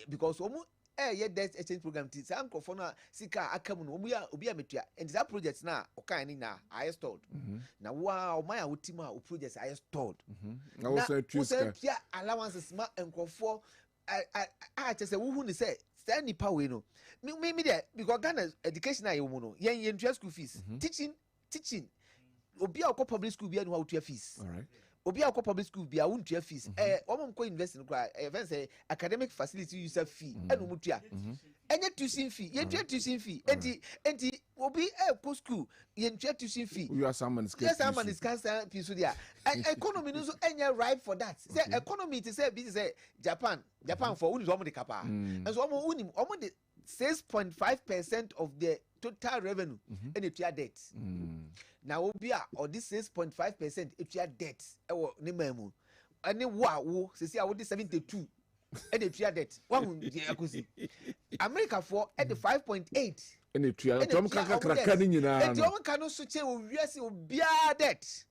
because omu debt exchange program ti say ankofo na sika akamu no obi a metua and that project na okan ni na I stalled na wow my wotima o project I stalled na wo say allowances ma enkofo I just say who ni say stand nipa we no me there because Ghana education na you no yen school fees teaching obi a public school bia no how to fees all right obi a public school bia won to fees omo ko invest no cry say academic facility user fee eno mutua enye tuition fee yen tuition fee enti obi ko school yen tuition fee you are someone is cancer piece there economy no so enye right for that say economy it say be say Japan for uni omo de kapa and so omo de 6.5% of the total revenue and it debt now obia or this 6.5% it debt ewo ne mamu ani wo say I would 72 and it debt one akusi America for at the 5.8 and it kraka ni nyina and you can also che o wiase obia debt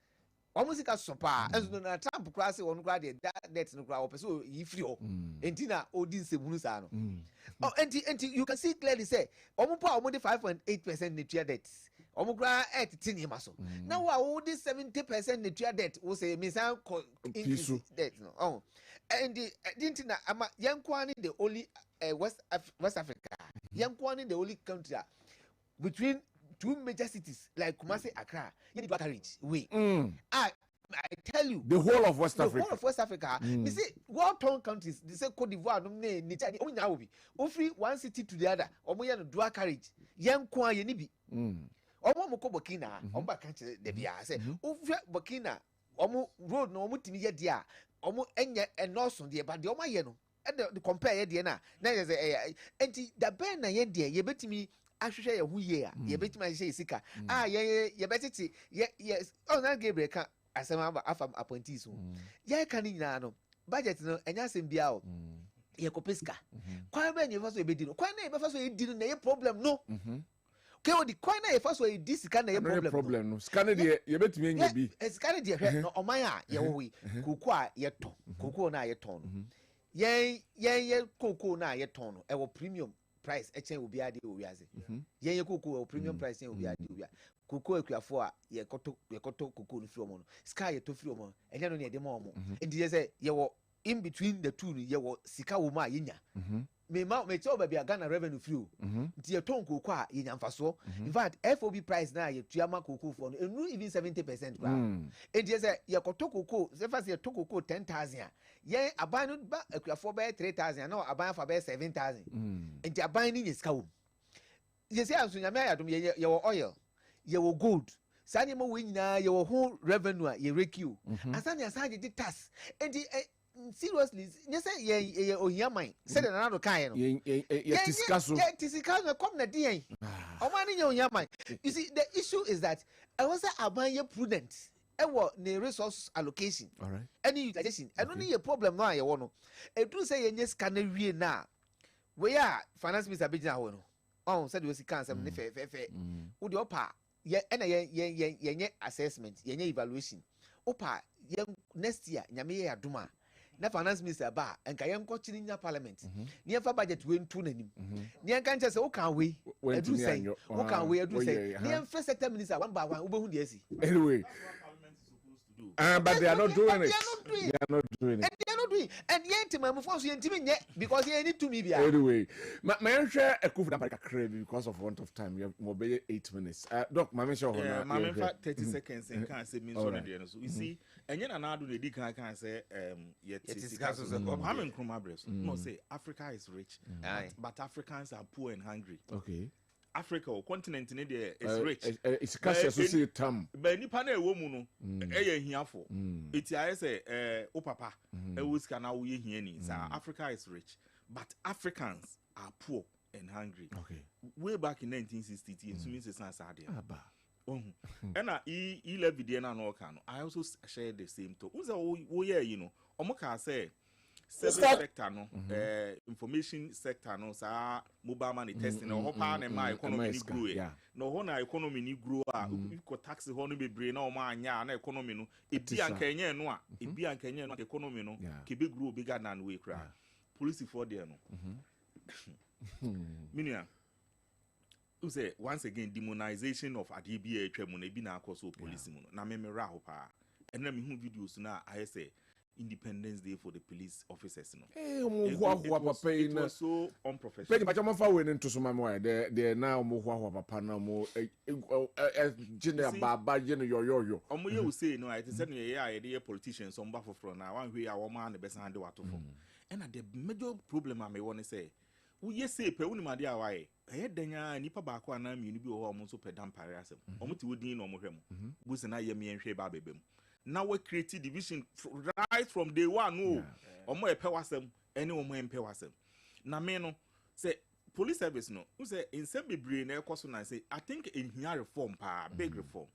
almost ka sopa enso na Trump kra say won kra that debt no kra o person yi free o entina odi nsebunu sa no oh enti you can see clearly say omo pa omo de 5.8% netua debt omo kra 18 yema so now wo de 70% netua debt wo say me san increase debt no oh and the entina ama yankwani the only West Africa yankwani the only country between two major cities like Kumasi, Accra, you need to carriage way. I tell you, the whole of West Africa. The whole of West Africa. You see, war-torn countries. They say Cote d'Ivoire, Niger. Only now be. Ofri one city to the other. Omo ya no dual carriage. Young kwa ye ni bi. Omo moko Burkina. Omo kanche de bia. Say ofri Burkina. Omo road no omo timi ye dia. Omo enye enoso de ba de omo ye no. The compare ye de na. Na ye say enti da ben na ye de ye betimi ahwehwe ye hu ye a ye betima hye sika ye betiti ye na Gabriel ka asema afam appointees ho ye ka ni nyina no budget no enya asem bia o ye kopeska kwan ba nyi fa so ebedi no kwan na ye fa so edi no na ye problem no ke odi kwan na ye fa so edi sika na ye problem no sika na de ye betimi enya bi sika na de hwe no oman a ye wo wi koko a ye to koko na ye ton no ye koko na ye ton no e wo premium price echen obi ade owiase yen ye koko premium price yen obi ade owi koko ekuafo a ye koto koko no free omo no sky ye to free omo enya no ne de ma omo enti ye say ye wo in between the two ye wo sika wo ma yenya me tell baby Ghana revenue free nti ye ton koko a yenya mfaso in fact FOB price na ye tuama koko for no enu even 70% kwa enti ye say ye koto koko se fa say to koko 10,000 ye aban no ba ekuafo be 3,000 na aban fa be 7,000 enti aban ni sika wo ye say anso nyame ayadom ye wo oil ye wo gold sani mo we nyina ye wo ho revenue ye rekio asani asaje di tax enti seriously you say ye ohia man say the nana do kan no ye tisikaso ye tisikaso come na dey o man ye ohia man you see the issue is that I was aban ye prudent e wo ne resource allocation all right any utilization and only a problem no ye wo no e do say ye nye sika na wie na we ya finance minister be jina wo no on said we see can some ne fe wo de opa ye na ye assessment ye evaluation opa ye next year nyame ye aduma na finance minister ba enka ye nko chirinya parliament ne ye fa budget we ntu nanim ne ye kan say o kan we edu say o kan we edu say ne ye first sector minister one by one wo be hu de asi anyway but they are not doing it. They are not doing it. And yet, my move because you need to me. Anyway, my share a cool because of want of time. We have more 8 minutes. Doc, my show. Yeah, my 30 seconds and can't say me so. You see, and yet another day can say yet I'm in Krumabres. No say Africa is rich, but Africans are poor and hungry. Okay. Africa or continent in there is rich. It's cash associate term. But ni pane woman no here for. It's I say o papa we can now we here ni. Africa is rich, but Africans are poor and hungry. Okay. Way back in 1960, it means it's not sad. And I left the na no can. I also share the same to. Who's you know? Omoka say service sector no information sector no sa mobile money testing no ho pa na my economy ni grow no ho na economy ni grow ko tax ho no bebre na o ma anya na economy no ebi anka enye no a economy no ke be grow bigger than we cry police for there no minia you say once again demonization of adibia atwamu na bi na akoso police mu no na me ra ho pa and na me hu videos na I say Independence Day for the police officers. No. It was so unprofessional. But I'm far winning to some more. They're now more papa no more. General Baba, General Yo. You will say no. It is certainly a politician. Some buff from now. One way our man the best hand what to form. And the major problem I may want to say. We say pe uni madi awai. Denya nipa baako ana mi ni bi o mo so pedam pare asem. Omo ti wodi no mo hwem. Busi na ye me nhwe ba bebem. Now we create division right from day one. No, omo epe wasem, any omo empe wasem. Na me no say police service no. Who say in some bebre na ekoso na say I think in here reform pa big reform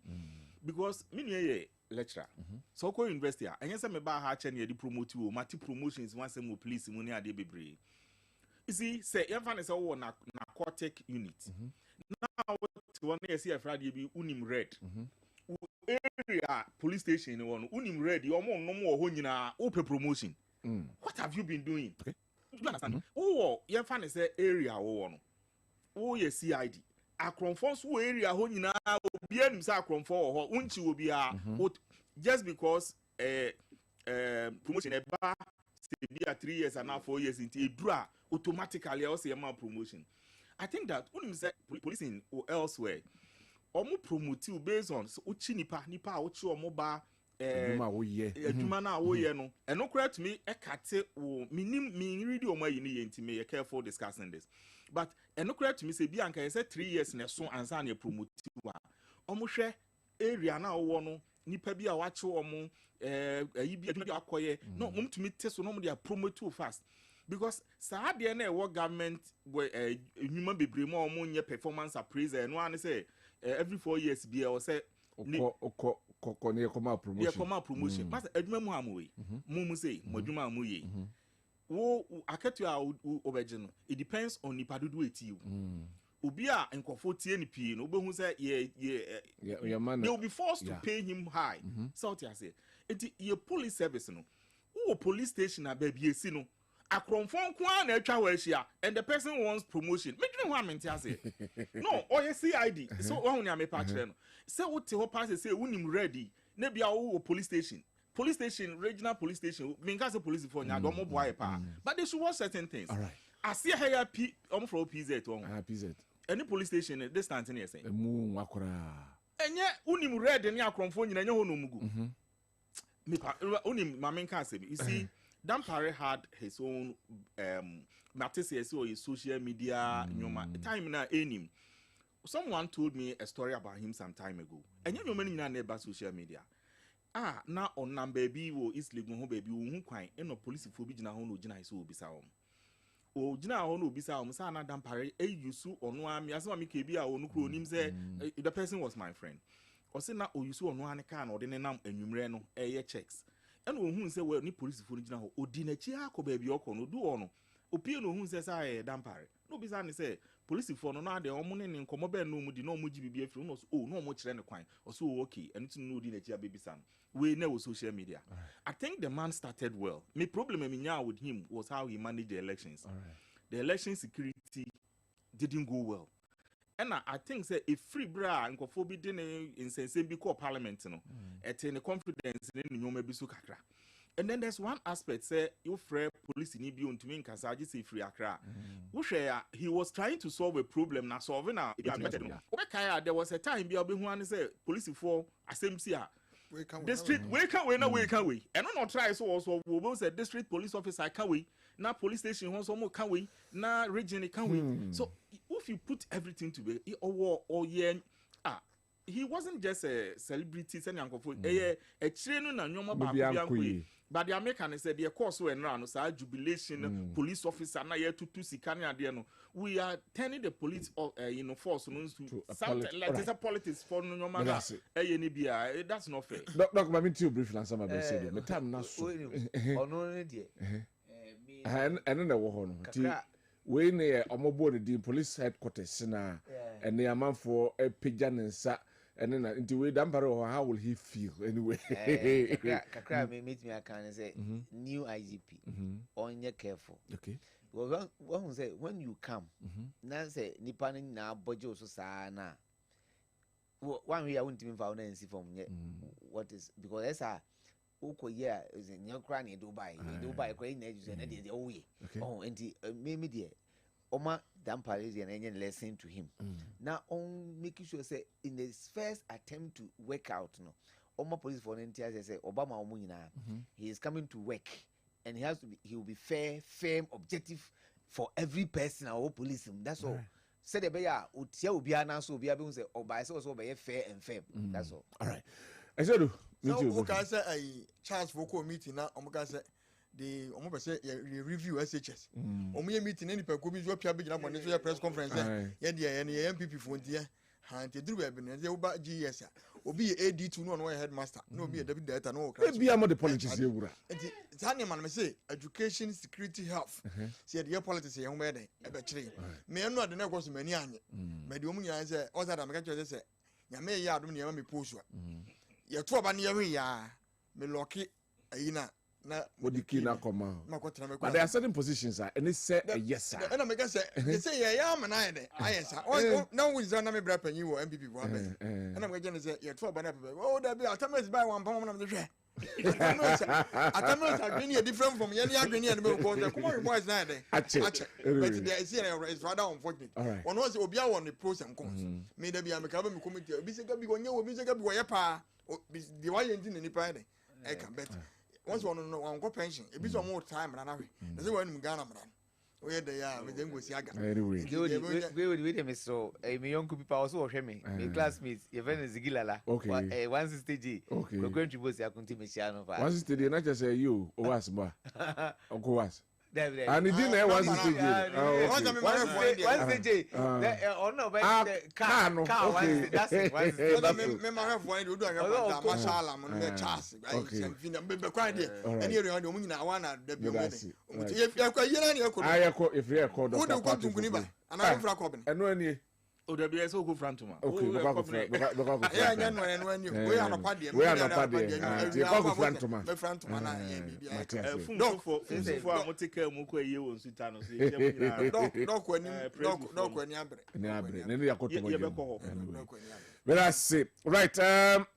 because me ye lecturer. So ko university a enye say me ba ha che na ye promote o mati promotions one sem police mu ni ade bebre. You see say you find say wo na narcotic unit. Now what one you see a Friday be unim red. Area police station in one unim ready or more no more honina open promotion. What have you been doing? Okay. You understand? Oh, you find say area one. Oh, yes, CID. Akronfons area honina obian say akronfo or unchi will be just because promotion eba say be 3 years and now 4 years into a dra automatically also a promotion. I think that unim say policing or elsewhere. Omo promote based on uchi nipa uchi omo ba adwuma na wo ye no eno kra to me ekate wo minim mi read omo ayi ni yenti me careful discussing this but eno kra to me say bi anka say 3 years na so ansa na promote wa omo hwe area na wo no nipa bi a wache omo ayi bi adwuma bi akoye no mum to me teso no mo dey promote too fast because sa de na e wo government enwuma bebre mo omo nye performance appraisal no an say every 4 years be or say ne come promotion. Yeah, come promotion. Mas adwuma mu amwe. Mu say mo adwuma mu ye. Wo aketu a obegye it depends on nipa dodo eti. Obi a enkofo tie ni pii no obehu say they will be forced to pay him high. So what I say. Enti ye police service no. Wo police station a baby esi no. akromfon kwa na atwa wa ahia and the person wants promotion me dwene ho amenti ase no oye CID so wo hu ne amepa kire no say wo te ho pass say wunim ready na bia wo police station regional police station minka say police for nya do mo boy pa but they should watch certain things. All right. Asia here from PZ one. PZ. Any police station this stand in here saying. Emu akora. Enye unim red ni akromfo nyina enye ho no mugu. Me pa unim mamenka say you see Dampare had his own matese or his social media nyoma time na enim. Someone told me a story about him some time ago. Enye nyoma nyina na eba social media. Na on number bi wo East League ho baby wo hu kwan eno police fo bi gina ho no gina iso obisa wo. O gina ho no obisa wo sa na Dampare yusu onu am yasema me kebi a onu kro nim say the person was my friend. O say na o yusu onu an ka na o de ne nam anwumre no checks. And who say well ni police for gina ho odi na chi akọ baby okọ no do ono opie no hu say say Dampare no bi say say police for no na de omo ne nkomo be no mu di no mu gi bibia firi no so no mo kire ne kwan o so okay and to no di na chi baby san we na social media. I think the man started well. My problem with him was how he managed the elections. The election security didn't go well. And I think say if free bra nkofo bi de ne insense bi call parliament no the confidence in nyoma bi so kakra. And then there's one aspect say you free police ni bi ontumi nkasa agi say free akra. Wo hwe he was trying to solve a problem na solve na there was a time bi obi hu an say police for assemblea district we can we and not try so also we say district police officer can we na police station also mo can we na region can we so if you put everything together he wasn't just a celebrity send yankofo a chire no na nyoma ba bianko but the American said the course we no say jubilation police officer na tutu sika na ade no we are turning the police force no to something like it's a politics for no nyoma na ni bia that's not fair. Doc ma me brief answer my best say me time na so ono ne de and na wo ho no ti we ne omobo the police headquarters na and the amanfo pagya nensa and then into way Dampare how will he feel anyway? Kakra meet me I can say new IGP on your careful. Okay. Well, one say when you come, now say nipanin na bojo so sana. One way I won't even found and see from what is because that's a uko yeah is in your cranny Dubai crane edges and the way. Oh, and maybe dear. Oma Dampare and any lesson to him. Now on making sure say in his first attempt to work out no Oma police for Ntie say Obama Omuina he is coming to work and he will be fair, firm, objective for every person or police him. That's all. Say the beya utia ubia na so ubia be say oba say also be fair and firm. That's all. All right. I said so okay say a chance for meeting na omo say the almost say review SHS. Omo meeting any pe ko bi so pia be gina money so press conference ya dia ya MPP for dia and the do be na dey ba GS obi AD2 no headmaster no be a deputy director no e bia mo the politics e wura enti tani man me say education security health say the politics e ho me den e be kire me enu ade na kwaso mani anye me de omu nya say o say da me ka kire say nya me ya adom ne ma me post ye to ba ne ye hwe ya me loki ayina na what the key na come but there are certain positions and it say yes sir and I make say they say yeah man I sir now we na me bra panyi wo MPP wo abeg and I'm going to say yeah to ba na oh that be atamas buy one pound na me hwe atamas agree different from any agree and me go come on boys na dey but there is it's rather unfortunate one was obi a won the pros and cons me da bia me ka ba me committee obi se ga bi onye obi se ga bi wo ye pa the why you ni pa dey I can bet once one go pension e be some more time na na hwe dey say when Ghana man we dey ya we dey go si aga anyway we me so me young people also hwe me my classmates even Zigilala 160G we going to boss akunti me share no 160 na just say you o was ba onko was David and it didn't 160G oh no but car okay that's it me ma have one do aga mashallah mo me chance be kwan dey any area dey omunyina awana da bi omede ya kwa yira ni ekọ ayeko if you ekọ doctor who do kwantunguni ba ana mfra ko ben eno ani Oh, the BS who front to me. Okay, we are right.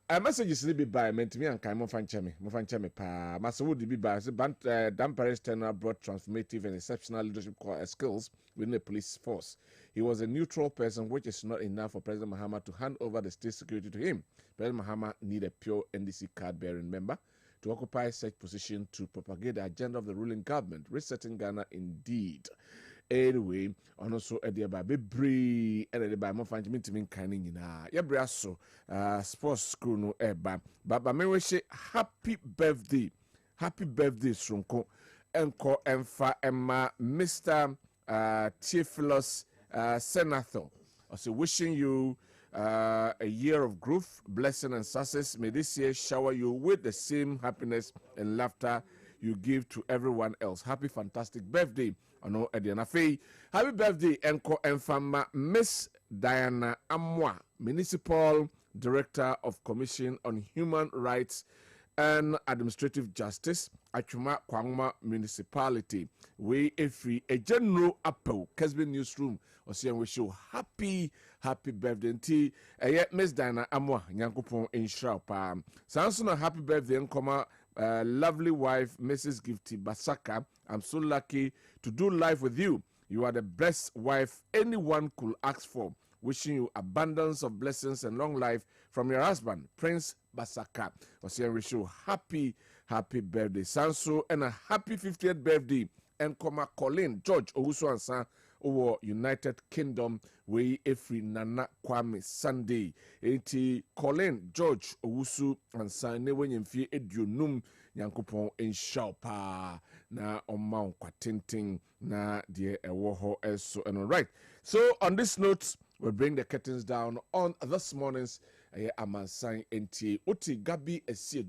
A message is be by meant me and Kaimo Fanchemi pa. Master would be by Damparis Turner brought transformative and exceptional leadership skills within the police force. He was a neutral person, which is not enough for President Mahama to hand over the state security to him. President Mahama need a pure NDC card-bearing member to occupy such position to propagate the agenda of the ruling government, resetting Ghana indeed. Anyway, and also a dear baby bree and a by more fancy meeting canning in a yabrasso sports school no eba. But me wish happy birthday, Srunko, Enko Emfa Emma, Mr. Theophilus Senator. Also wishing you a year of growth, blessing and success. May this year shower you with the same happiness and laughter you give to everyone else. Happy fantastic birthday. Ano Ediana Faye. Happy birthday, Enko Enfama Miss Diana Amwa, Municipal Director of Commission on Human Rights and Administrative Justice, Achuma Kwangma Municipality. We free a general apple, Kessben Newsroom. Osian wish you happy birthday. Ntie, Miss Diana Amwa, Nyankopon in Shrapa. Sanson, happy birthday, Nkoma. Lovely wife, Mrs. Gifty Basaka. I'm so lucky to do life with you. You are the best wife anyone could ask for. Wishing you abundance of blessings and long life from your husband, Prince Basaka. Osian wish you happy birthday. Sanso and a happy 50th birthday. And Koma Colin George Owusu Ansa over United Kingdom we every Nana Kwame Sunday. Eti Colin George Owusu Ansa ne wenyemfie edunum Nyankopon enshaupa na oma kwatinting na die ewo ho eso. And right. So on this note, we bring the curtains down on this morning's Amansan Ntie. Oti Gabi Esi